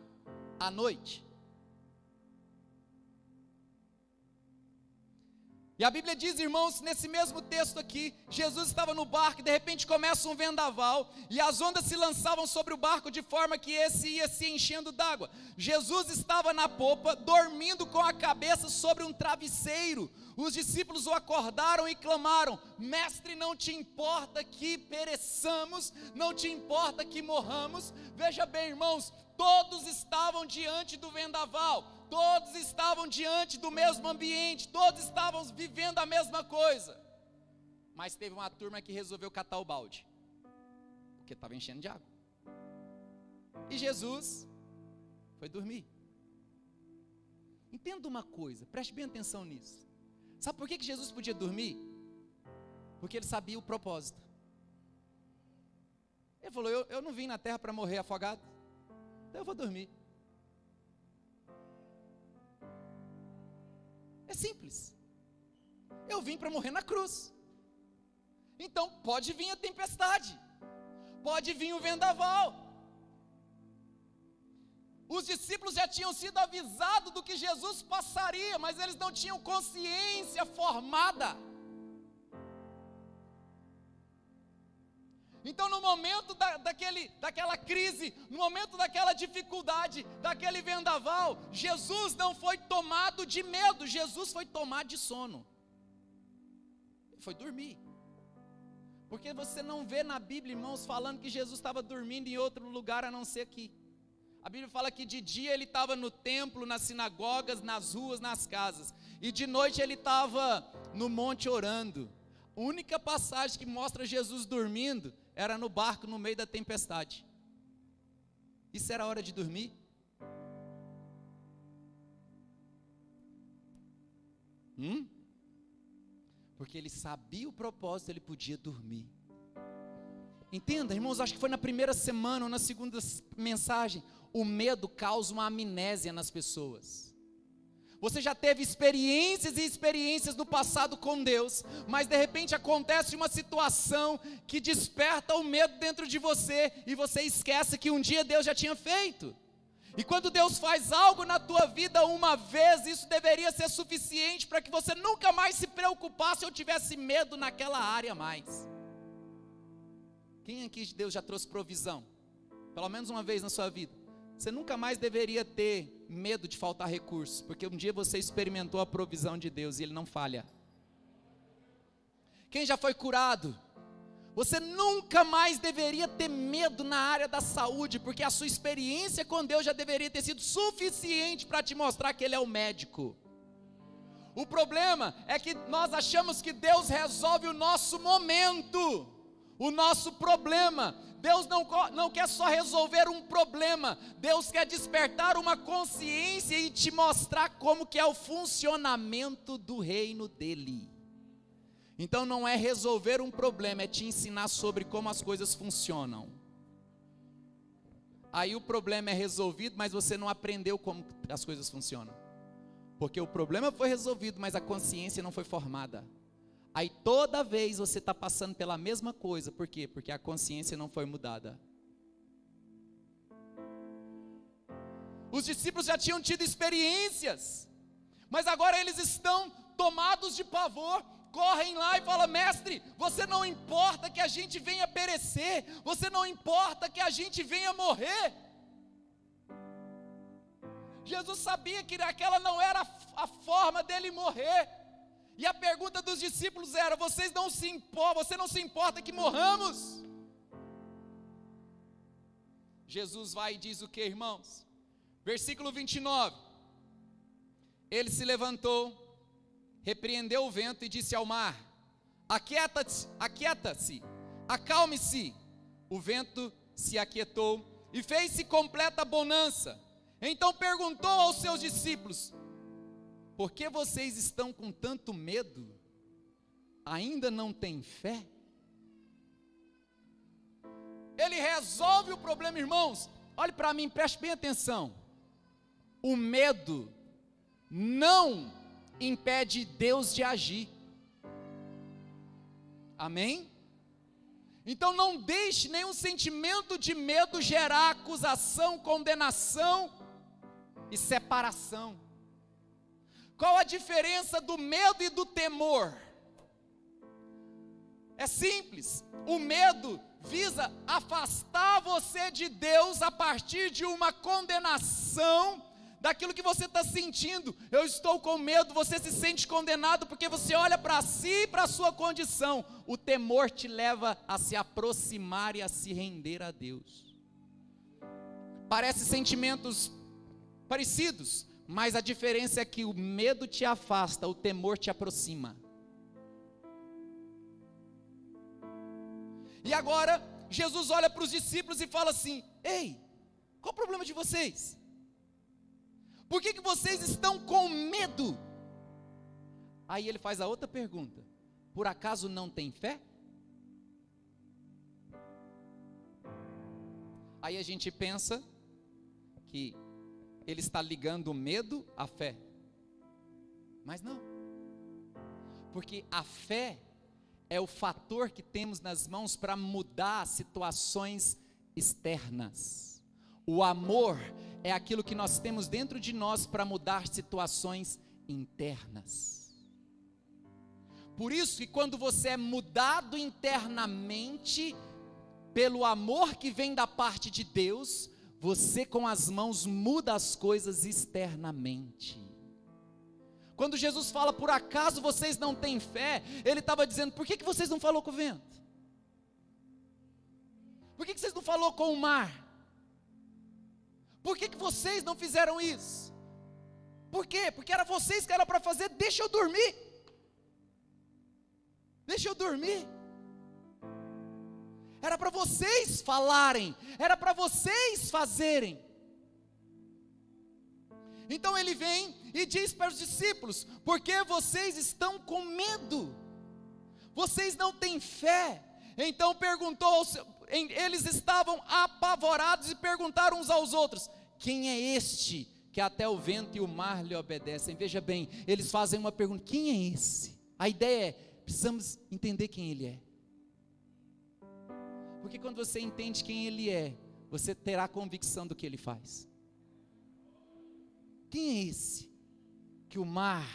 à noite. E a Bíblia diz, irmãos, nesse mesmo texto aqui, Jesus estava no barco e de repente começa um vendaval, e as ondas se lançavam sobre o barco de forma que esse ia se enchendo d'água. Jesus estava na popa, dormindo com a cabeça sobre um travesseiro. Os discípulos o acordaram e clamaram: mestre, não te importa que pereçamos, não te importa que morramos? Veja bem, irmãos, todos estavam diante do vendaval, todos estavam diante do mesmo ambiente, todos estavam vivendo a mesma coisa, mas teve uma turma que resolveu catar o balde, porque estava enchendo de água, e Jesus foi dormir. Entenda uma coisa, preste bem atenção nisso. Sabe por que Jesus podia dormir? Porque ele sabia o propósito. Ele falou: eu não vim na terra para morrer afogado, então eu vou dormir. É simples. Eu vim para morrer na cruz. Então pode vir a tempestade, pode vir o vendaval. Os discípulos já tinham sido avisados do que Jesus passaria, mas eles não tinham consciência formada. Então, no momento daquela crise, no momento daquela dificuldade, daquele vendaval, Jesus não foi tomado de medo, Jesus foi tomado de sono. Ele foi dormir. Porque você não vê na Bíblia, irmãos, falando que Jesus estava dormindo em outro lugar a não ser aqui. A Bíblia fala que de dia ele estava no templo, nas sinagogas, nas ruas, nas casas. E de noite ele estava no monte orando. A única passagem que mostra Jesus dormindo era no barco no meio da tempestade. Isso era hora de dormir? Porque ele sabia o propósito, ele podia dormir. Entenda, irmãos, acho que foi na primeira semana ou na segunda mensagem. O medo causa uma amnésia nas pessoas. Você já teve experiências e experiências no passado com Deus, mas de repente acontece uma situação que desperta o medo dentro de você, e você esquece que um dia Deus já tinha feito. E quando Deus faz algo na tua vida uma vez, isso deveria ser suficiente para que você nunca mais se preocupasse ou tivesse medo naquela área mais. Quem aqui de Deus já trouxe provisão? Pelo menos uma vez na sua vida. Você nunca mais deveria ter medo de faltar recursos, porque um dia você experimentou a provisão de Deus e Ele não falha. Quem já foi curado? Você nunca mais deveria ter medo na área da saúde, porque a sua experiência com Deus já deveria ter sido suficiente para te mostrar que Ele é o médico. O problema é que nós achamos que Deus resolve o nosso momento. o nosso problema. Deus não quer só resolver um problema, Deus quer despertar uma consciência e te mostrar como que é o funcionamento do reino dele. Então não é resolver um problema, é te ensinar sobre como as coisas funcionam. Aí o problema é resolvido, mas você não aprendeu como as coisas funcionam. Porque o problema foi resolvido, mas a consciência não foi formada. Aí toda vez você está passando pela mesma coisa. Por quê? Porque a consciência não foi mudada. Os discípulos já tinham tido experiências, mas agora eles estão tomados de pavor. Correm lá e falam: mestre, você não importa que a gente venha perecer, você não importa que a gente venha morrer. Jesus sabia que aquela não era a forma dele morrer. E a pergunta dos discípulos era: você não se importa que morramos? Jesus vai e diz o que, irmãos? Versículo 29. Ele se levantou, repreendeu o vento e disse ao mar: aquieta-se, acalme-se. O vento se aquietou e fez-se completa bonança. Então perguntou aos seus discípulos: por que vocês estão com tanto medo? Ainda não têm fé? Ele resolve o problema, irmãos. Olhe para mim, preste bem atenção. O medo não impede Deus de agir. Amém? Então não deixe nenhum sentimento de medo gerar acusação, condenação e separação. Qual a diferença do medo e do temor? É simples. O medo visa afastar você de Deus a partir de uma condenação daquilo que você está sentindo. Eu estou com medo, você se sente condenado porque você olha para si e para a sua condição. O temor te leva a se aproximar e a se render a Deus. Parece sentimentos parecidos, mas a diferença é que o medo te afasta, o temor te aproxima. E agora, Jesus olha para os discípulos e fala assim: ei, qual o problema de vocês? Por que vocês estão com medo? Aí ele faz a outra pergunta: por acaso não tem fé? Aí a gente pensa que ele está ligando o medo à fé. Mas não. Porque a fé é o fator que temos nas mãos para mudar situações externas. O amor é aquilo que nós temos dentro de nós para mudar situações internas. Por isso que quando você é mudado internamente, pelo amor que vem da parte de Deus, você com as mãos muda as coisas externamente. Quando Jesus fala: por acaso vocês não têm fé? Ele estava dizendo: por que vocês não falou com o vento? Por que vocês não falou com o mar? Por que vocês não fizeram isso? Por quê? Porque era vocês que era para fazer. Deixa eu dormir. Deixa eu dormir. Era para vocês falarem, era para vocês fazerem. Então ele vem e diz para os discípulos: por que vocês estão com medo? Vocês não têm fé. Então perguntou, eles estavam apavorados e perguntaram uns aos outros: quem é este que até o vento e o mar lhe obedecem? Veja bem, eles fazem uma pergunta: quem é esse? A ideia é: precisamos entender quem ele é. Porque quando você entende quem ele é, você terá convicção do que ele faz. Quem é esse que o mar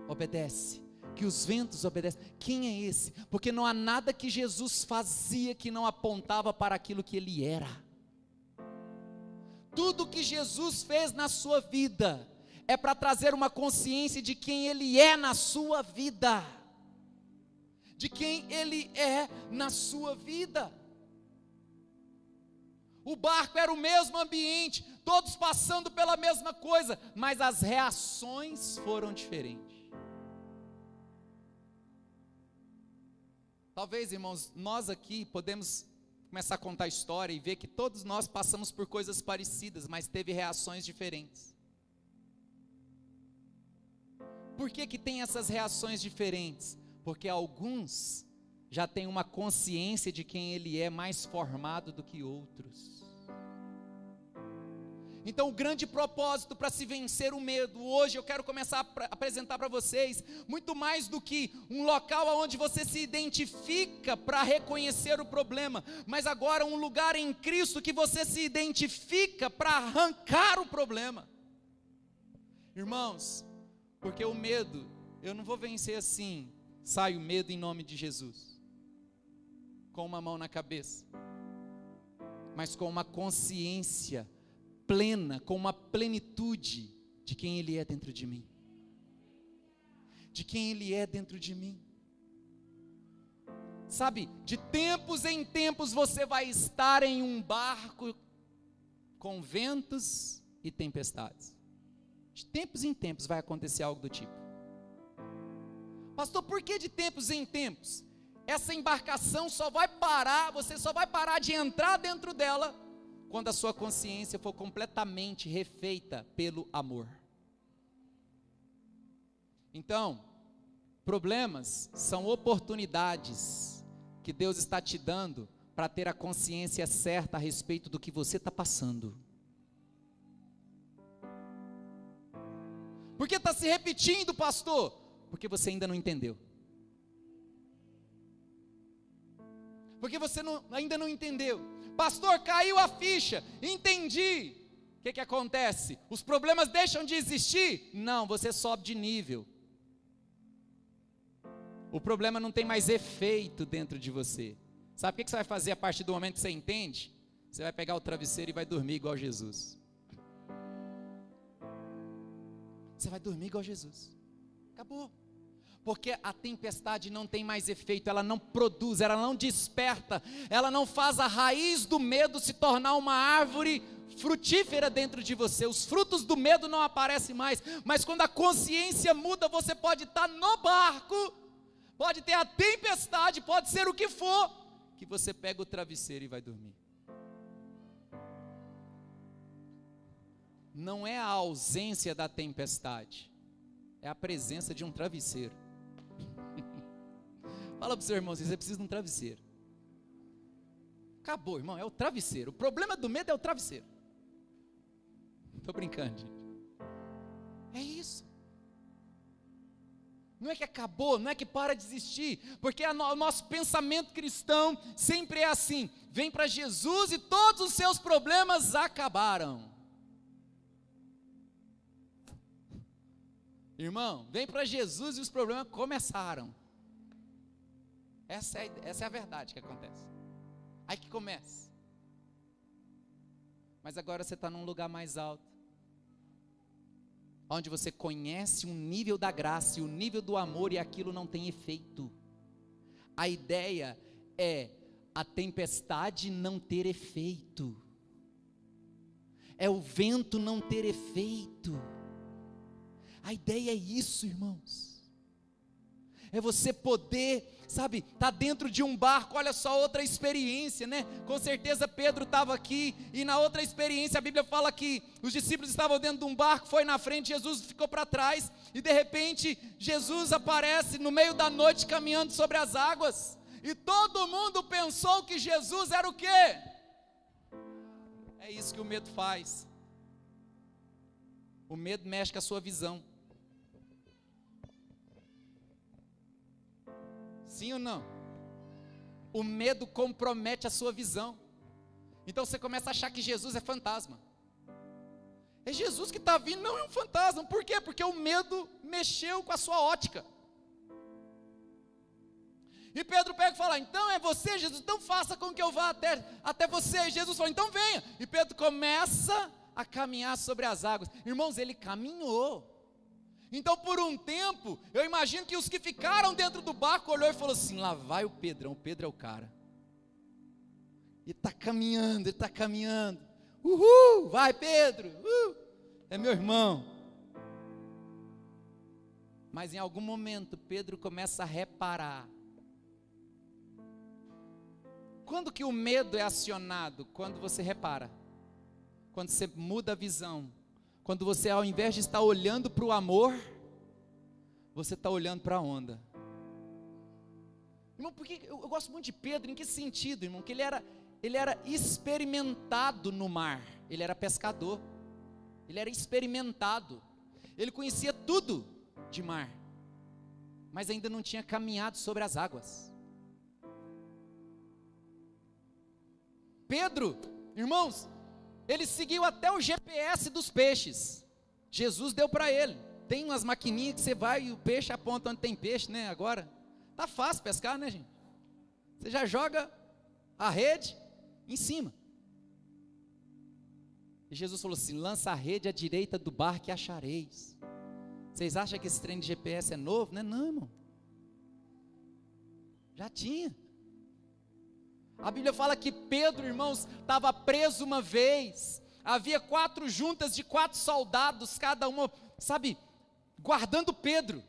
obedece, que os ventos obedecem? Quem é esse? Porque não há nada que Jesus fazia que não apontava para aquilo que ele era. Tudo que Jesus fez na sua vida é para trazer uma consciência de quem ele é na sua vida, de quem ele é na sua vida. O barco era o mesmo ambiente, todos passando pela mesma coisa, mas as reações foram diferentes. Talvez, irmãos, nós aqui podemos começar a contar a história e ver que todos nós passamos por coisas parecidas, mas teve reações diferentes. Por que que tem essas reações diferentes? Porque alguns já têm uma consciência de quem ele é mais formado do que outros. Então o grande propósito para se vencer o medo, hoje eu quero começar a apresentar para vocês, muito mais do que um local onde você se identifica para reconhecer o problema, mas agora um lugar em Cristo que você se identifica para arrancar o problema. Irmãos, porque o medo, eu não vou vencer assim, sai o medo em nome de Jesus, com uma mão na cabeça, mas com uma consciência plena, com uma plenitude de quem Ele é dentro de mim, de quem Ele é dentro de mim. Sabe, de tempos em tempos você vai estar em um barco com ventos e tempestades. De tempos em tempos vai acontecer algo do tipo. Pastor, por que de tempos em tempos? Essa embarcação só vai parar, você só vai parar de entrar dentro dela quando a sua consciência for completamente refeita pelo amor. Então, problemas são oportunidades que Deus está te dando para ter a consciência certa a respeito do que você está passando. Por que está se repetindo, pastor? Porque você ainda não entendeu. Porque você ainda não entendeu. Pastor, caiu a ficha, entendi. O que acontece? Os problemas deixam de existir? Não, você sobe de nível. O problema não tem mais efeito dentro de você. Sabe o que você vai fazer a partir do momento que você entende? Você vai pegar o travesseiro e vai dormir igual Jesus. Você vai dormir igual Jesus. Acabou. Porque a tempestade não tem mais efeito, ela não produz, ela não desperta, ela não faz a raiz do medo se tornar uma árvore frutífera dentro de você. Os frutos do medo não aparecem mais, mas quando a consciência muda, você pode estar no barco, pode ter a tempestade, pode ser o que for, que você pega o travesseiro e vai dormir. Não é a ausência da tempestade, é a presença de um travesseiro. Fala para o seu irmão, você precisa de um travesseiro. Acabou, irmão, é o travesseiro. O problema do medo é o travesseiro. Estou brincando, gente. É isso. Não é que acabou, não é que para de existir, porque o nosso pensamento cristão sempre é assim: vem para Jesus e todos os seus problemas acabaram. Irmão, vem para Jesus e os problemas começaram. Essa é a verdade que acontece. Aí que começa. Mas agora você está num lugar mais alto, onde você conhece o nível da graça e o nível do amor, e aquilo não tem efeito. A ideia é a tempestade não ter efeito, é o vento não ter efeito. A ideia é isso, irmãos. É você poder, sabe, tá dentro de um barco. Olha só outra experiência, né? Com certeza Pedro estava aqui, e na outra experiência a Bíblia fala que os discípulos estavam dentro de um barco, foi na frente, Jesus ficou para trás, e de repente Jesus aparece no meio da noite caminhando sobre as águas, e todo mundo pensou que Jesus era o quê? É isso que o medo faz. O medo mexe com a sua visão. Sim ou não? O medo compromete a sua visão. Então você começa a achar que Jesus é fantasma. É Jesus que está vindo, não é um fantasma. Por quê? Porque o medo mexeu com a sua ótica. E Pedro pega e fala: então é você, Jesus, então faça com que eu vá até você. E Jesus fala: então venha. E Pedro começa a caminhar sobre as águas. Irmãos, ele caminhou. Então por um tempo, eu imagino que os que ficaram dentro do barco olhou e falou assim: lá vai o Pedrão, o Pedro é o cara. Ele está caminhando, uhul, vai Pedro, é meu irmão. Mas em algum momento Pedro começa a reparar Quando que o medo é acionado? Quando você repara, quando você muda a visão, quando você, ao invés de estar olhando para o amor, você está olhando para a onda. Irmão, porque eu gosto muito de Pedro, em que sentido, irmão? Que ele era experimentado no mar, ele era pescador, ele era experimentado, ele conhecia tudo de mar, mas ainda não tinha caminhado sobre as águas. Pedro, irmãos, ele seguiu até o GPS dos peixes. Jesus deu para ele. Tem umas maquininhas que você vai e o peixe aponta onde tem peixe, né? Agora tá fácil pescar, né, gente? Você já joga a rede em cima. E Jesus falou assim: lança a rede à direita do barco e achareis. Vocês acham que esse trem de GPS é novo? Não é não, irmão. Já tinha. A Bíblia fala que Pedro, irmãos, estava preso uma vez. Havia 4 juntas de 4 soldados, cada uma, sabe, guardando Pedro.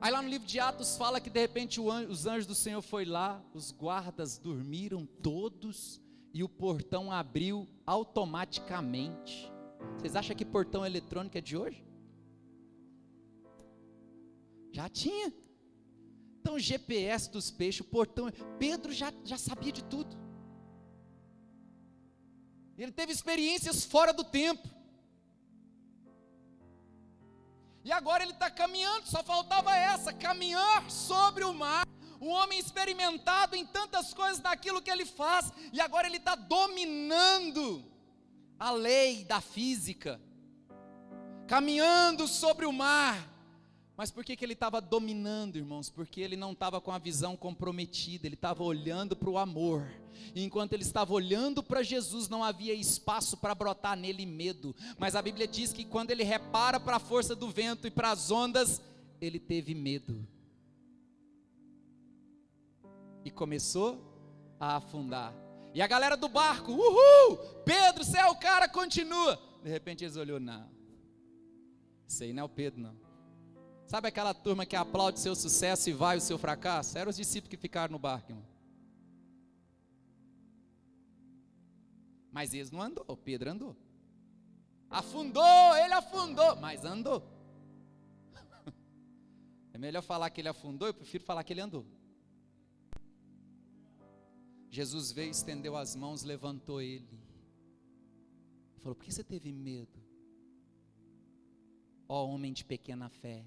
Aí lá no livro de Atos fala que de repente os anjos do Senhor foi lá, os guardas dormiram todos e o portão abriu automaticamente. Vocês acham que portão eletrônico é de hoje? Já tinha. Então o GPS dos peixes, o portão, Pedro já sabia de tudo. Ele teve experiências fora do tempo. E agora ele está caminhando, só faltava essa, caminhar sobre o mar. Um homem experimentado em tantas coisas daquilo que ele faz. E agora ele está dominando a lei da física. Caminhando sobre o mar. Mas por que ele estava dominando, irmãos? Porque ele não estava com a visão comprometida, ele estava olhando para o amor. E enquanto ele estava olhando para Jesus, não havia espaço para brotar nele medo. Mas a Bíblia diz que quando ele repara para a força do vento e para as ondas, ele teve medo. E começou a afundar. E a galera do barco, uhul, Pedro, você é o cara, continua. De repente eles olhou, não, isso aí não é o Pedro não. Sabe aquela turma que aplaude seu sucesso e vai o seu fracasso? Eram os discípulos que ficaram no barco, irmão. Mas eles não andou, Pedro andou. Afundou, ele afundou, mas andou. É melhor falar que ele afundou, eu prefiro falar que ele andou. Jesus veio, estendeu as mãos, levantou ele. Falou: por que você teve medo? Ó homem de pequena fé.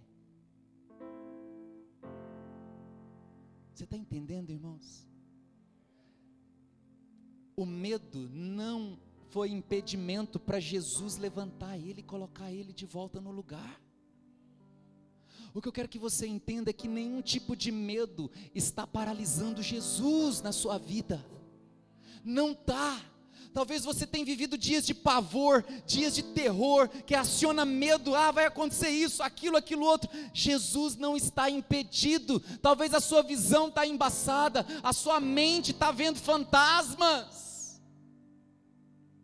Você está entendendo, irmãos? O medo não foi impedimento para Jesus levantar ele e colocar ele de volta no lugar. O que eu quero que você entenda é que nenhum tipo de medo está paralisando Jesus na sua vida. Não está. Talvez você tenha vivido dias de pavor, dias de terror, que aciona medo, vai acontecer isso, aquilo outro. Jesus não está impedido. Talvez a sua visão está embaçada, a sua mente está vendo fantasmas,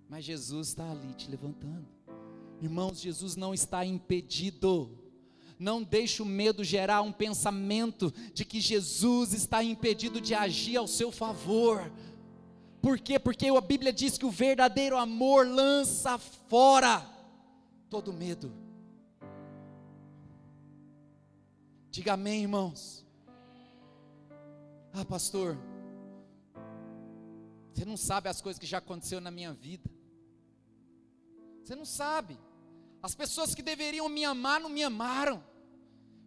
mas Jesus está ali te levantando. Irmãos, Jesus não está impedido. Não deixe o medo gerar um pensamento de que Jesus está impedido de agir ao seu favor. Por quê? Porque a Bíblia diz que o verdadeiro amor lança fora todo medo. Diga amém, irmãos. Pastor, você não sabe as coisas que já aconteceu na minha vida. Você não sabe. As pessoas que deveriam me amar não me amaram.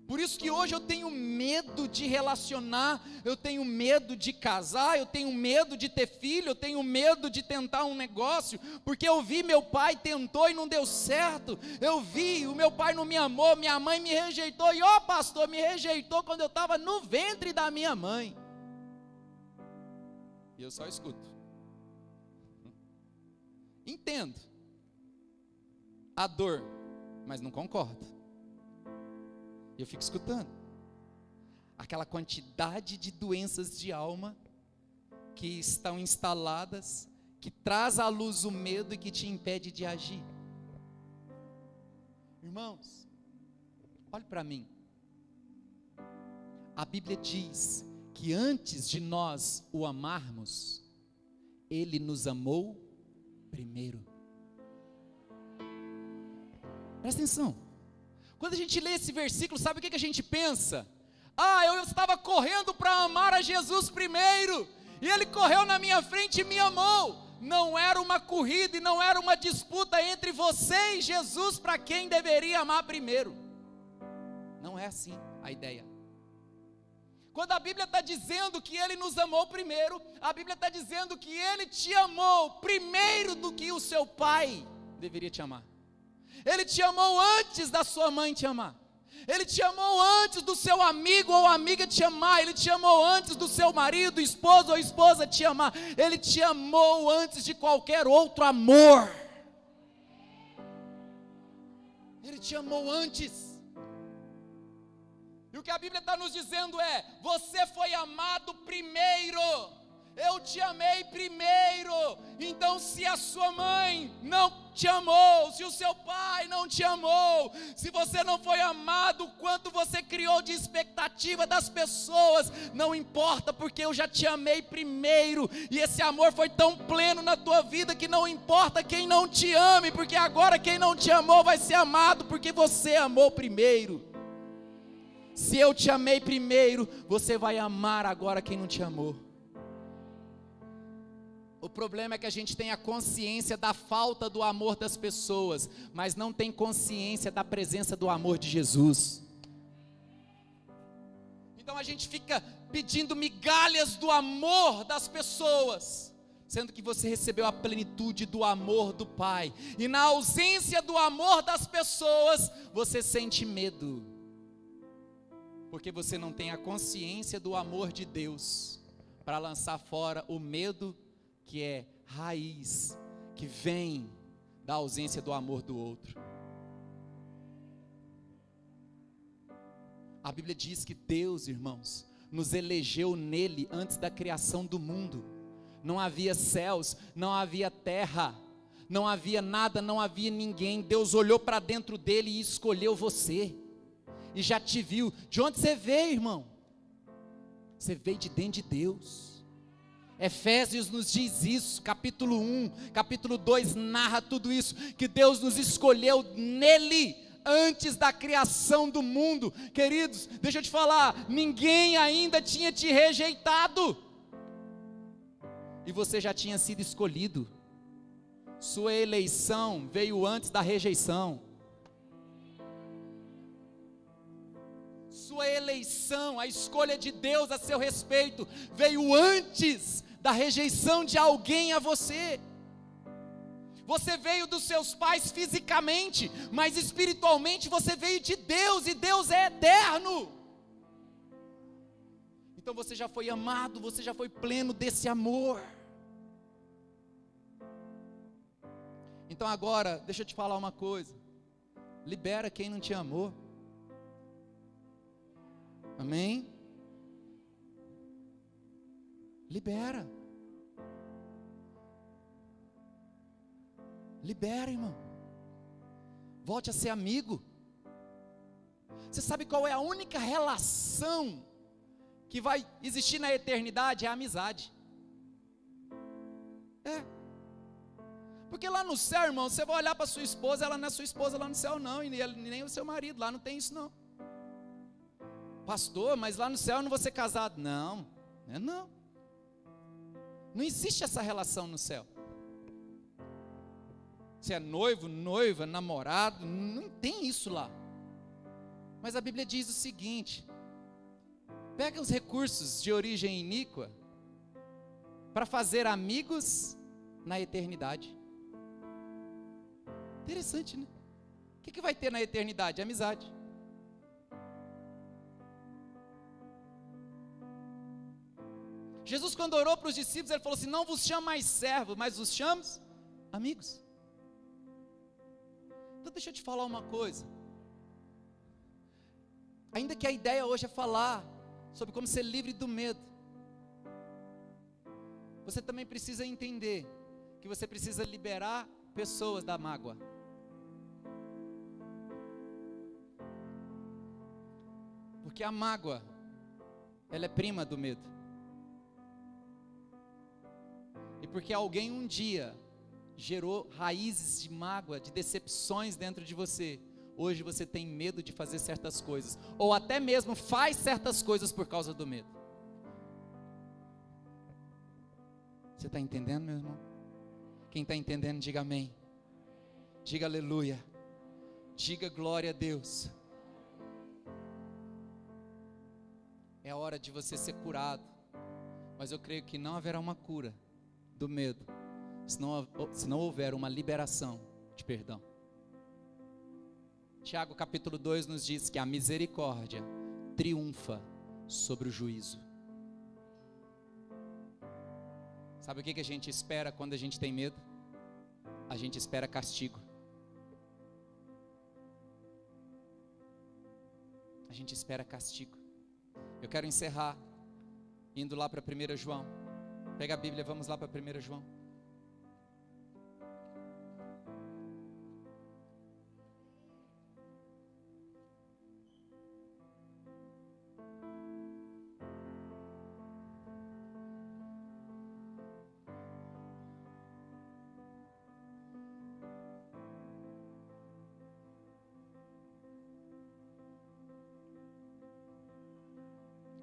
Por isso que hoje eu tenho medo de relacionar, eu tenho medo de casar, eu tenho medo de ter filho, eu tenho medo de tentar um negócio, porque eu vi meu pai tentou e não deu certo, eu vi, o meu pai não me amou, minha mãe me rejeitou, e pastor, me rejeitou quando eu estava no ventre da minha mãe. E eu só escuto. Entendo a dor, mas não concordo. Eu fico escutando aquela quantidade de doenças de alma que estão instaladas, que traz à luz o medo e que te impede de agir. Irmãos, olhe para mim. A Bíblia diz que antes de nós o amarmos, Ele nos amou primeiro. Presta atenção. Quando a gente lê esse versículo, sabe o que a gente pensa? Eu estava correndo para amar a Jesus primeiro, e Ele correu na minha frente e me amou. Não era uma corrida e não era uma disputa entre você e Jesus para quem deveria amar primeiro. Não é assim a ideia. Quando a Bíblia está dizendo que Ele nos amou primeiro, a Bíblia está dizendo que Ele te amou primeiro do que o seu pai deveria te amar. Ele te amou antes da sua mãe te amar. Ele te amou antes do seu amigo ou amiga te amar. Ele te amou antes do seu marido, esposo ou esposa te amar. Ele te amou antes de qualquer outro amor. Ele te amou antes. E o que a Bíblia está nos dizendo é: você foi amado primeiro. Eu te amei primeiro. Então, se a sua mãe não te amou, se o seu pai não te amou, se você não foi amado, o quanto você criou de expectativa das pessoas, não importa, porque eu já te amei primeiro. E esse amor foi tão pleno na tua vida que não importa quem não te ame, porque agora quem não te amou vai ser amado, porque você amou primeiro. Se eu te amei primeiro, você vai amar agora quem não te amou. O problema é que a gente tem a consciência da falta do amor das pessoas, mas não tem consciência da presença do amor de Jesus. Então a gente fica pedindo migalhas do amor das pessoas, sendo que você recebeu a plenitude do amor do Pai. E na ausência do amor das pessoas, você sente medo, porque você não tem a consciência do amor de Deus, para lançar fora o medo, que é raiz, que vem da ausência do amor do outro. A Bíblia diz que Deus, irmãos, nos elegeu nele antes da criação do mundo. Não havia céus, não havia terra, não havia nada, não havia ninguém. Deus olhou para dentro dele e escolheu você, e já te viu. De onde você veio, irmão? Você veio de dentro de Deus. Efésios nos diz isso, capítulo 1, capítulo 2 narra tudo isso, que Deus nos escolheu nele, antes da criação do mundo. Queridos, deixa eu te falar, ninguém ainda tinha te rejeitado, e você já tinha sido escolhido. Sua eleição veio antes da rejeição. Sua eleição, a escolha de Deus a seu respeito, veio antes da rejeição de alguém a você. Você veio dos seus pais fisicamente, mas espiritualmente você veio de Deus, e Deus é eterno. Então você já foi amado, você já foi pleno desse amor. Então agora, deixa eu te falar uma coisa: libera quem não te amou. Amém? Libera. Libera, irmão. Volte a ser amigo. Você sabe qual é a única relação que vai existir na eternidade? É a amizade. É. Porque lá no céu, irmão, você vai olhar para sua esposa, ela não é sua esposa lá no céu não, e nem o seu marido, lá não tem isso não. Pastor, mas lá no céu eu não vou ser casado. Não, não. Não existe essa relação no céu. Se é noivo, noiva, namorado, não tem isso lá. Mas a Bíblia diz o seguinte: pega os recursos de origem iníqua para fazer amigos na eternidade. Interessante, né? O que vai ter na eternidade? Amizade. Jesus, quando orou para os discípulos, ele falou assim: não vos chamo mais servos, mas vos chamo amigos. Então deixa eu te falar uma coisa. Ainda que a ideia hoje é falar sobre como ser livre do medo, você também precisa entender que você precisa liberar pessoas da mágoa. Porque a mágoa, ela é prima do medo. e porque alguém um dia gerou raízes de mágoa, de decepções dentro de você, hoje você tem medo de fazer certas coisas, ou até mesmo faz certas coisas por causa do medo. Você está entendendo, meu irmão? Quem está entendendo, diga amém. Diga aleluia. Diga glória a Deus. É a hora de você ser curado. Mas eu creio que não haverá uma cura do medo se não houver uma liberação de perdão. Tiago capítulo 2 nos diz que a misericórdia triunfa sobre o juízo. Sabe o que a gente espera quando a gente tem medo? A gente espera castigo. A gente espera castigo. Eu quero encerrar indo lá para 1 João. Pega a Bíblia, vamos lá para 1 João.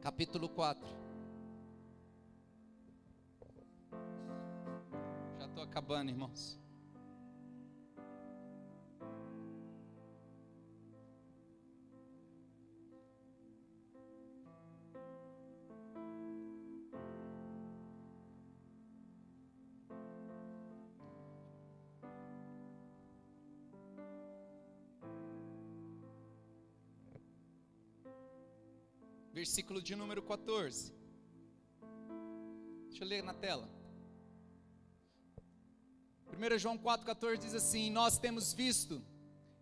Capítulo 4. Já estou acabando, irmãos. Versículo de número 14. Deixa eu ler na tela. 1 João 4,14 diz assim: nós temos visto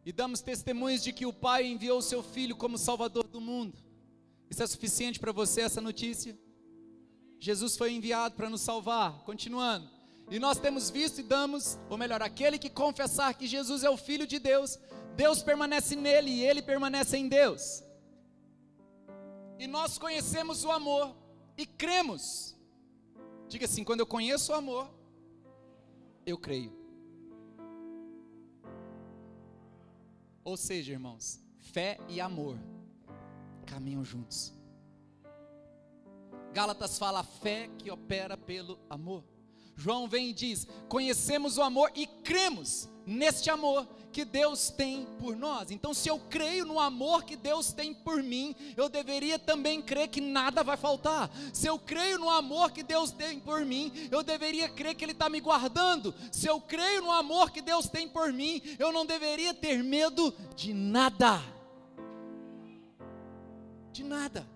e damos testemunhos de que o Pai enviou o seu Filho como Salvador do mundo. Isso é suficiente para você, essa notícia? Jesus foi enviado para nos salvar. Continuando. E nós temos visto e damos, ou melhor, aquele que confessar que Jesus é o Filho de Deus, Deus permanece nele e ele permanece em Deus. E nós conhecemos o amor e cremos. Diga assim: quando eu conheço o amor, eu creio. Ou seja, irmãos, fé e amor caminham juntos. Gálatas fala a fé que opera pelo amor. João vem e diz: conhecemos o amor e cremos neste amor que Deus tem por nós. Então, se eu creio no amor que Deus tem por mim, eu deveria também crer que nada vai faltar. Se eu creio no amor que Deus tem por mim, eu deveria crer que Ele está me guardando. Se eu creio no amor que Deus tem por mim, eu não deveria ter medo de nada. De nada.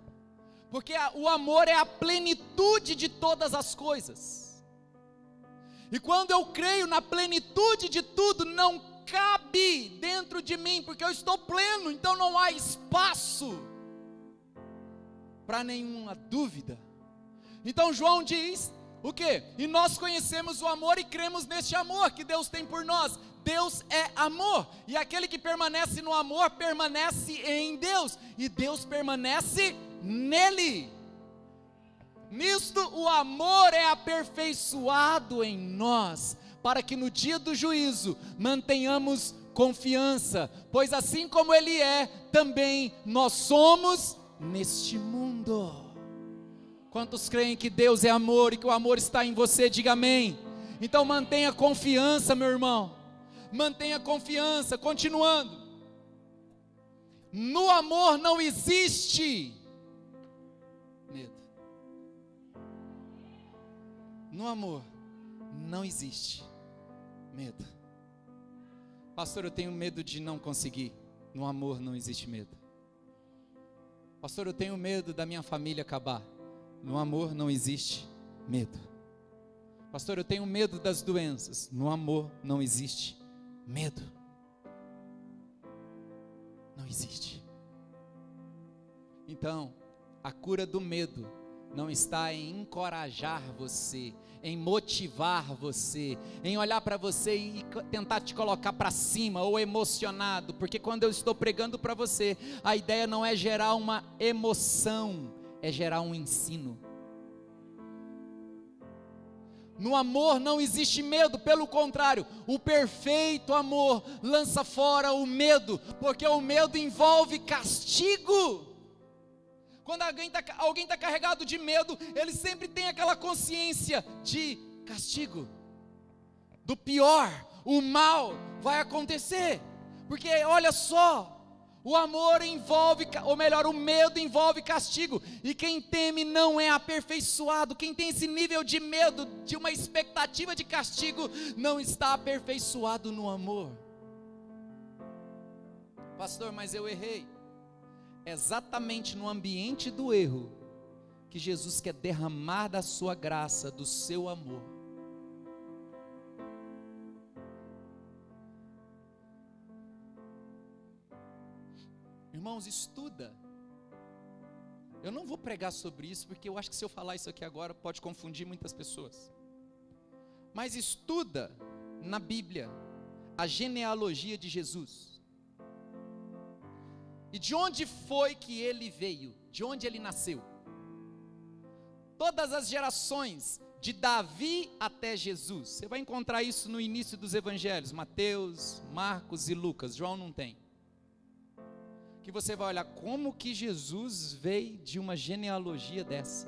Porque o amor é a plenitude de todas as coisas. E quando eu creio na plenitude de tudo, não cabe dentro de mim, porque eu estou pleno, então não há espaço para nenhuma dúvida. Então João diz o quê? E nós conhecemos o amor e cremos neste amor que Deus tem por nós. Deus é amor, e aquele que permanece no amor, permanece em Deus, e Deus permanece nele. Nisto o amor é aperfeiçoado em nós, para que no dia do juízo mantenhamos confiança, pois assim como Ele é, também nós somos neste mundo. Quantos creem que Deus é amor e que o amor está em você? Diga amém. Então mantenha confiança, meu irmão, mantenha confiança. Continuando, no amor não existe medo. No amor não existe medo. Pastor, eu tenho medo de não conseguir. No amor não existe medo. Pastor, eu tenho medo da minha família acabar. No amor não existe medo. Pastor, eu tenho medo das doenças. No amor não existe medo. Não existe. Então, a cura do medo não está em encorajar você, em motivar você, em olhar para você e tentar te colocar para cima ou emocionado, porque quando eu estou pregando para você, a ideia não é gerar uma emoção, é gerar um ensino. No amor não existe medo, pelo contrário, o perfeito amor lança fora o medo, porque o medo envolve castigo. Quando alguém tá carregado de medo, ele sempre tem aquela consciência de castigo, do pior, o mal vai acontecer, porque olha só, o amor envolve, ou melhor, o medo envolve castigo, e quem teme não é aperfeiçoado. Quem tem esse nível de medo, de uma expectativa de castigo, não está aperfeiçoado no amor. Pastor, mas eu errei. É exatamente no ambiente do erro que Jesus quer derramar da sua graça, do seu amor. Irmãos, estuda. Eu não vou pregar sobre isso, porque eu acho que se eu falar isso aqui agora, pode confundir muitas pessoas. Mas estuda na Bíblia a genealogia de Jesus. E de onde foi que ele veio? De onde ele nasceu? Todas as gerações, de Davi até Jesus. Você vai encontrar isso no início dos evangelhos, Mateus, Marcos e Lucas. João não tem. Que você vai olhar como que Jesus veio de uma genealogia dessa,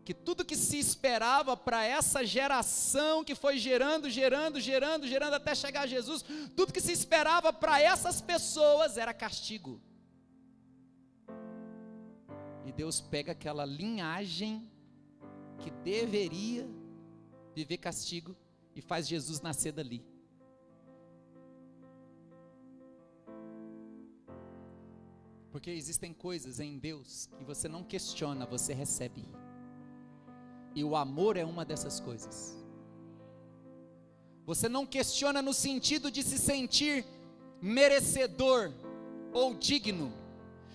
que tudo que se esperava para essa geração que foi gerando até chegar a Jesus, tudo que se esperava para essas pessoas era castigo. E Deus pega aquela linhagem que deveria viver castigo e faz Jesus nascer dali. Porque existem coisas em Deus que você não questiona, você recebe. E o amor é uma dessas coisas. Você não questiona no sentido de se sentir merecedor ou digno.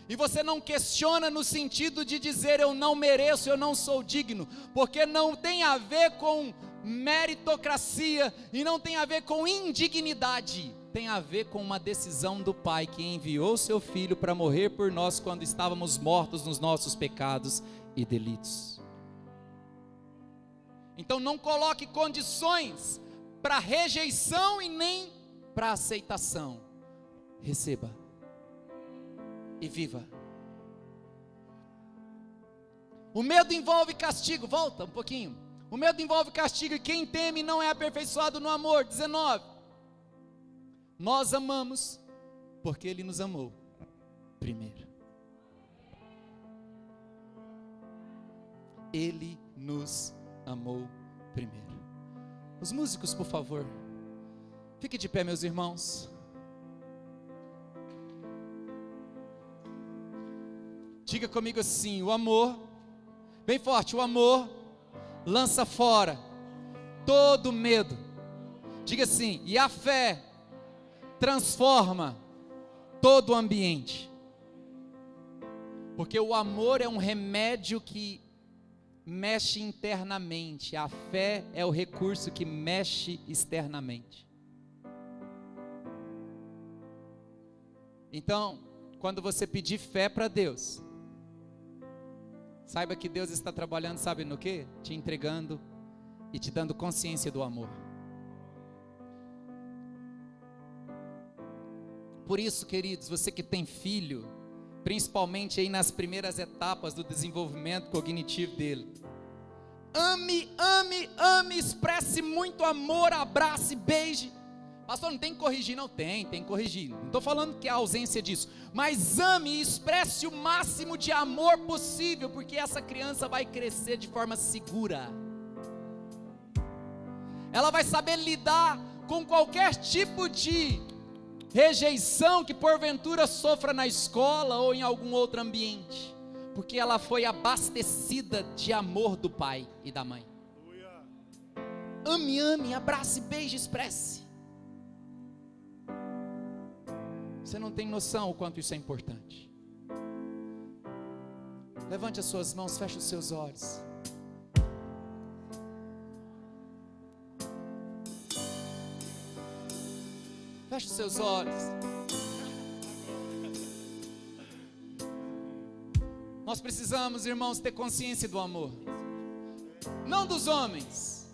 E você não questiona no sentido de dizer eu não mereço, eu não sou digno. Porque não tem a ver com meritocracia e não tem a ver com indignidade. Tem a ver com uma decisão do Pai que enviou seu Filho para morrer por nós quando estávamos mortos nos nossos pecados e delitos. Então não coloque condições para rejeição e nem para aceitação. Receba e viva. O medo envolve castigo. Volta um pouquinho. O medo envolve castigo e quem teme não é aperfeiçoado no amor. 19. Nós amamos porque Ele nos amou primeiro. Ele nos amou primeiro. Os músicos, por favor, fique de pé, meus irmãos. Diga comigo assim: o amor, bem forte, o amor lança fora todo medo. Diga assim: e a fé transforma todo o ambiente. Porque o amor é um remédio que mexe internamente, a fé é o recurso que mexe externamente. Então, quando você pedir fé para Deus, saiba que Deus está trabalhando, sabe no quê? Te entregando e te dando consciência do amor. Por isso, queridos, você que tem filho, principalmente aí nas primeiras etapas do desenvolvimento cognitivo dele, ame, ame, ame, expresse muito amor, abrace, beije. Pastor, não tem que corrigir? Não, tem que corrigir. Não estou falando que é a ausência disso, mas ame e expresse o máximo de amor possível, porque essa criança vai crescer de forma segura. Ela vai saber lidar com qualquer tipo de rejeição que porventura sofra na escola ou em algum outro ambiente, porque ela foi abastecida de amor do pai e da mãe. Ame, ame, abrace, beije, expresse. Você não tem noção o quanto isso é importante. Levante as suas mãos, feche os seus olhos. Feche os seus olhos. Nós precisamos, irmãos, ter consciência do amor. Não dos homens,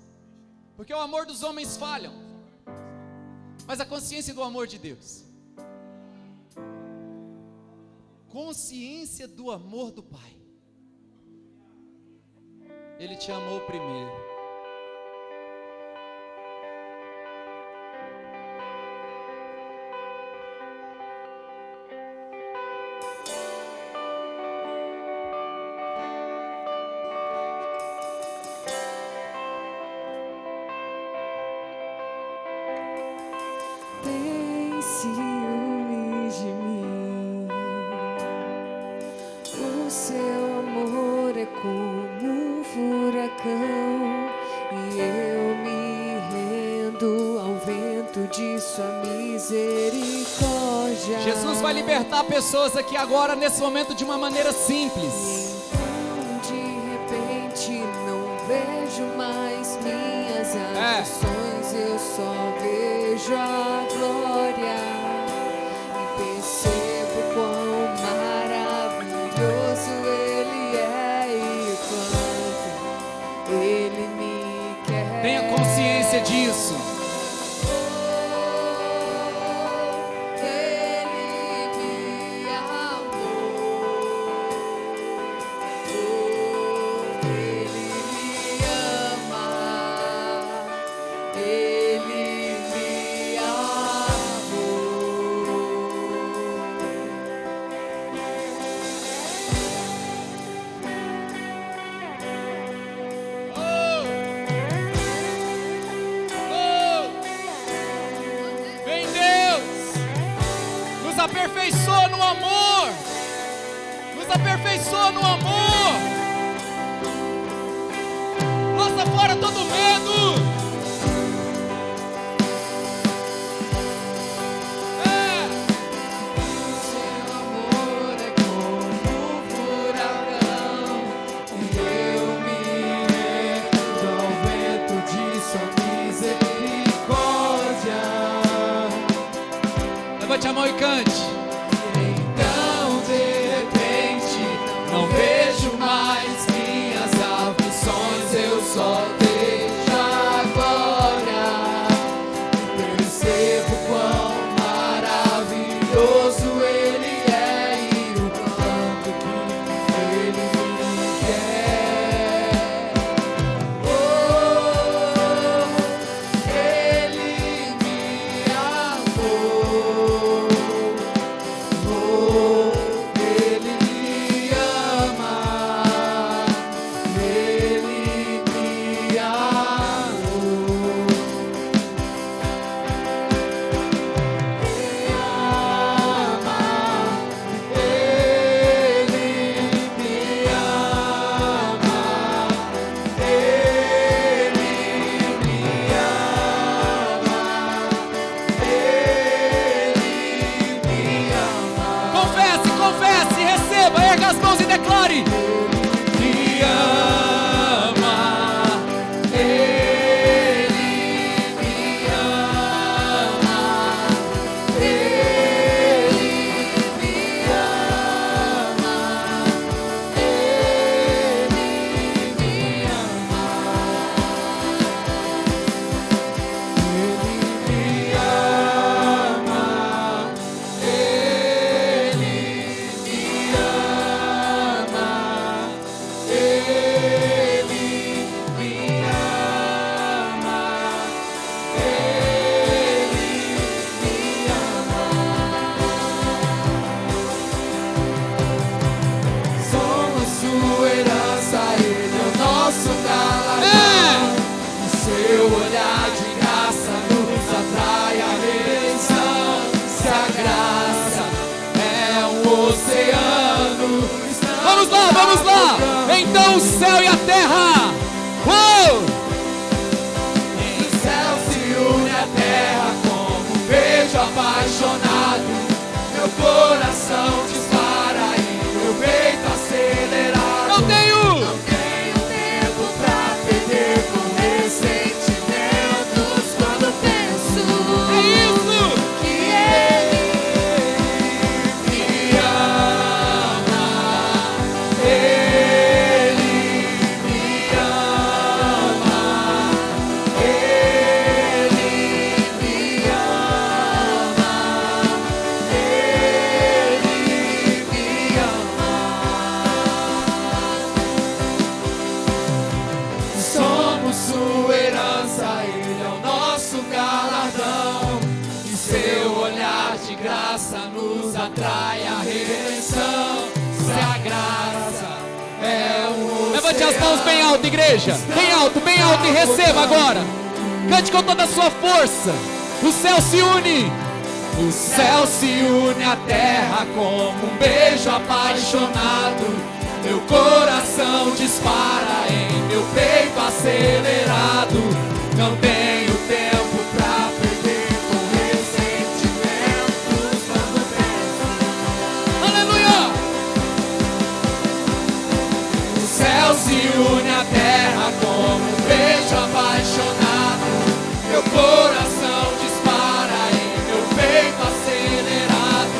Porque o amor dos homens falham, mas a consciência do amor de Deus, consciência do amor do Pai. Ele te amou primeiro. Tem ciúmes de mim, o seu amor é como um furacão, e eu me rendo ao vento de sua misericórdia. Jesus vai libertar pessoas aqui agora, nesse momento, de uma maneira simples. Então, de repente, não vejo mais minhas aflições, eu só vejo a glória e percebo quão maravilhoso Ele é e quanto Ele me quer. Tenha consciência disso. Aperfeiçoa no amor, nos aperfeiçoa no amor, lança fora todo medo. Seu amor é como um furacão, e eu me rendo ao vento de sua misericórdia. Levante a mão e cante. Então, de repente, não vejo mais minhas aflições, eu só vejo a glória e percebo quão maravilhoso Ele é e o quanto que Ele me quer. Oh, Ele me amou. Ele me ama, Ele me amou. Me ama, Ele me ama, Ele me ama, Ele me ama. Confesse, confesse, receba, erga as mãos e declare. Me ama, Ele me ama, Ele me ama, Ele me ama, Ele me ama, Ele me ama, Ele me ama, somos sua herança, Ele é o nosso galardão. O seu olhar de graça nos atrai à redenção. Se a graça é um oceano, Vamos lá, vamos lá. Então o céu e a terra. e o céu se une à terra como um beijo apaixonado. Meu coração dispara e meu peito acelerado. Não tenho. Não tenho tempo pra perder com ressentimentos quando penso É isso. que Ele me ama, Ele me ama, Ele de graça nos atrai a redenção. Se a graça é um Levante as mãos bem alto, igreja. Bem alto e receba agora. Cante com toda a sua força. O céu se une. O céu se une à terra como um beijo apaixonado. Meu coração dispara em meu peito acelerado. Não tenho tempo pra perder com ressentimentos quando penso. Aleluia! O céu se une à terra como um beijo apaixonado. Meu coração dispara em meu peito acelerado.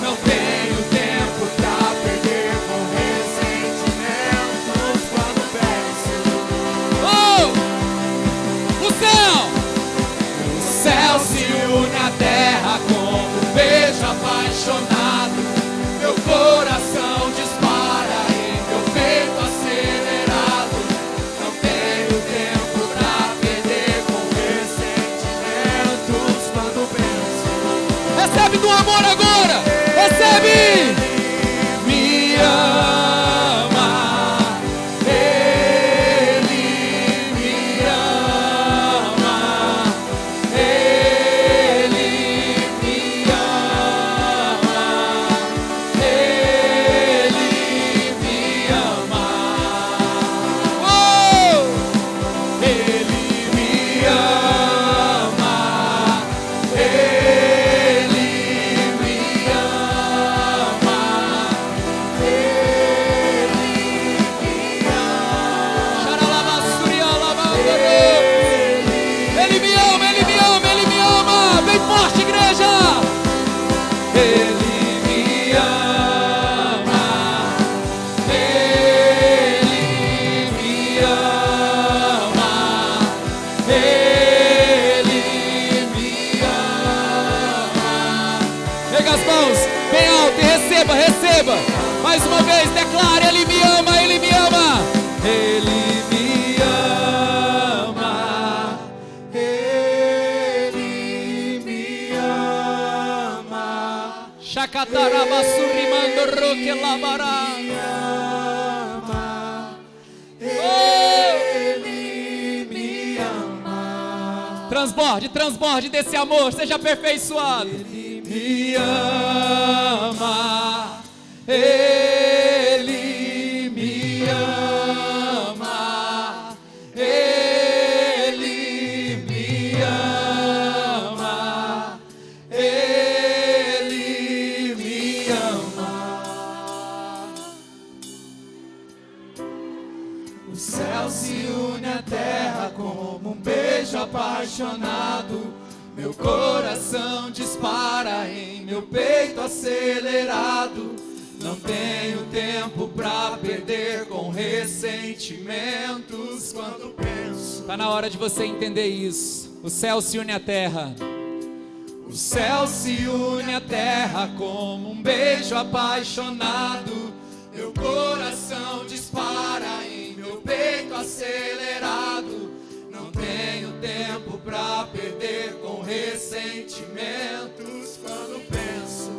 Não tenho tempo pra perder com ressentimentos quando penso. Oh! O céu! O céu se une à terra como um beijo apaixonado. Meu coração dispara em meu peito acelerado. Não tenho tempo pra perder com ressentimentos quando penso. Recebe do amor agora! Recebe! Me ama, Ele me ama, Ele me ama, Ele me ama. Oh! Ele me ama, Ele me ama, Ele me ama, Ele me ama, Ele me ama! Bem forte, igreja! Ele me ama, Ele me ama, Ele me ama. Pega as mãos, bem alto e receba, receba! Mais uma vez, declare, Ele me ama, Ele me ama! Ele me ama, Ele me ama, Chacataraba surrimando roque labará. ama, Ele me ama, Transborde desse amor, seja aperfeiçoado. Ele me ama, Ele me ama, Ele me ama, Ele me ama. O céu se une à terra como um beijo apaixonado. Meu coração dispara em meu peito acelerado. Não tenho tempo pra perder com ressentimentos quando penso. Tá na hora de você entender isso. O céu se une à terra. O céu se une à terra como um beijo apaixonado. Meu coração dispara em meu peito acelerado. Não tenho tempo pra perder com ressentimentos quando penso.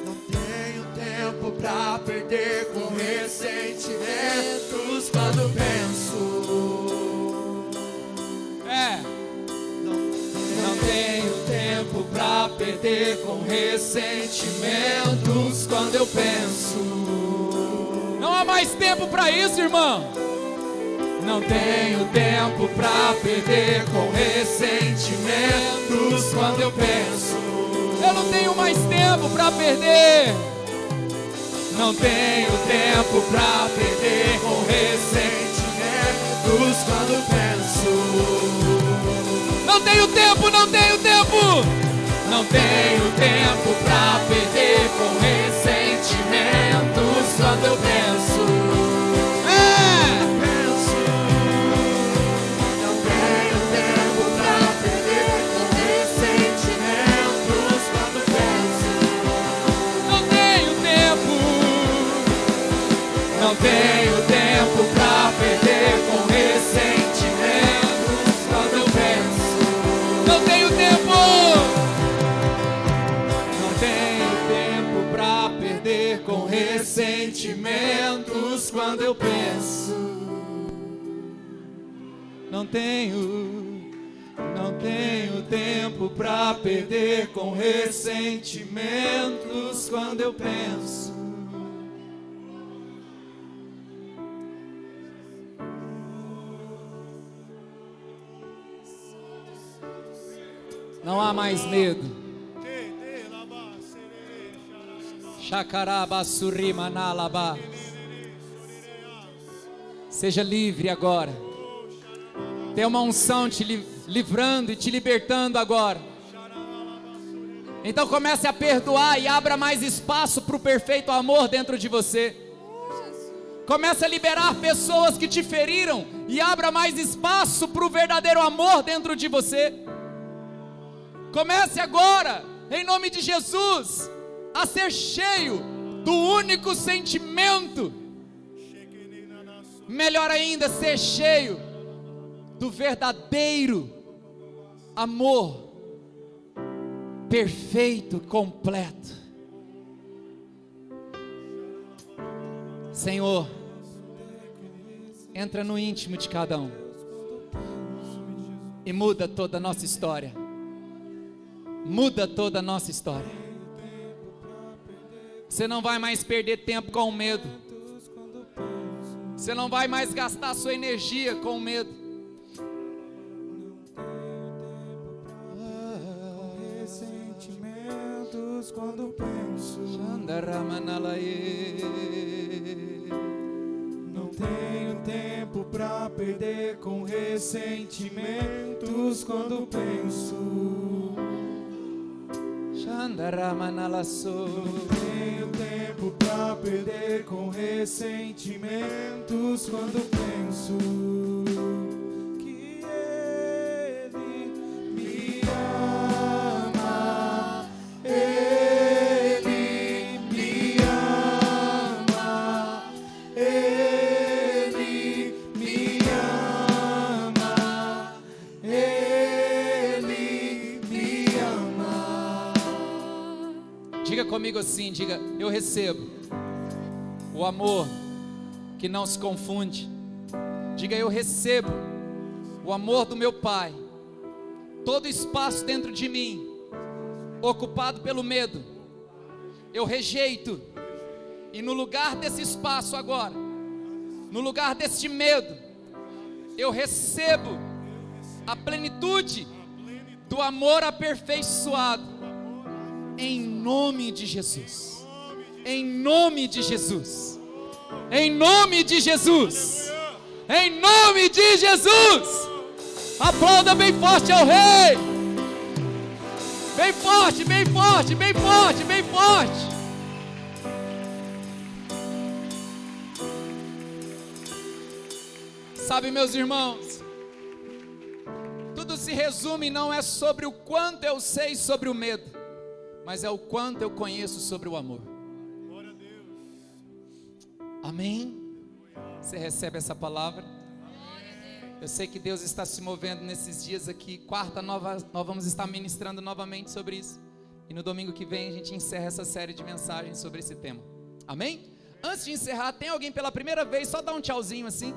Não tenho tempo pra perder com ressentimentos quando penso. Não tenho tempo pra perder com ressentimentos quando eu penso. Não há mais tempo para isso, irmão. Não tenho tempo pra perder com ressentimentos quando eu penso. Eu não tenho mais tempo para perder. Não tenho tempo pra perder com ressentimentos quando penso. Não tenho tempo, não tenho tempo. Não tenho tempo pra perder com ressentimentos quando eu penso. Penso. Não tenho tempo pra perder com ressentimentos quando penso. Não tenho tempo. Não tenho tempo pra perder com ressentimentos quando eu penso. Não tenho tempo. Não tenho tempo pra perder com ressentimentos quando eu penso. Não tenho tempo pra perder com ressentimentos quando eu penso. Não há mais medo. Chacarabasurimanalaba. Seja livre agora. Tem uma unção te livrando e te libertando agora. Então comece a perdoar e abra mais espaço para o perfeito amor dentro de você. Comece a liberar pessoas que te feriram e abra mais espaço para o verdadeiro amor dentro de você. Comece agora, em nome de Jesus, a ser cheio do único sentimento. Melhor ainda, ser cheio do verdadeiro amor perfeito, completo. Senhor, entra no íntimo de cada um e muda toda a nossa história. Muda toda a nossa história. Você não vai mais perder tempo com o medo. Você não vai mais gastar sua energia com o medo. Ressentimentos quando penso. Não tenho tempo pra perder com ressentimentos quando penso. Não tenho tempo pra perder com ressentimentos quando penso que Ele me ama, Ele me ama, Ele me ama, Ele me ama. Diga comigo assim, diga: eu recebo o amor que não se confunde. Diga: eu recebo o amor do meu Pai. Todo espaço dentro de mim ocupado pelo medo, eu rejeito. E no lugar desse espaço agora, no lugar deste medo, eu recebo a plenitude do amor aperfeiçoado. Em nome de Jesus. Em nome de Jesus. Em nome de Jesus. Em nome de Jesus. Aplauda bem forte ao Rei. Bem forte, bem forte, bem forte, bem forte. Sabe, meus irmãos, tudo se resume, não é sobre o quanto eu sei sobre o medo, mas é o quanto eu conheço sobre o amor. Amém? Você recebe essa palavra? Eu sei que Deus está se movendo nesses dias aqui. Quarta, nós vamos estar ministrando novamente sobre isso. E no domingo que vem a gente encerra essa série de mensagens sobre esse tema. Amém? Antes de encerrar, tem alguém pela primeira vez? Só dá um tchauzinho assim.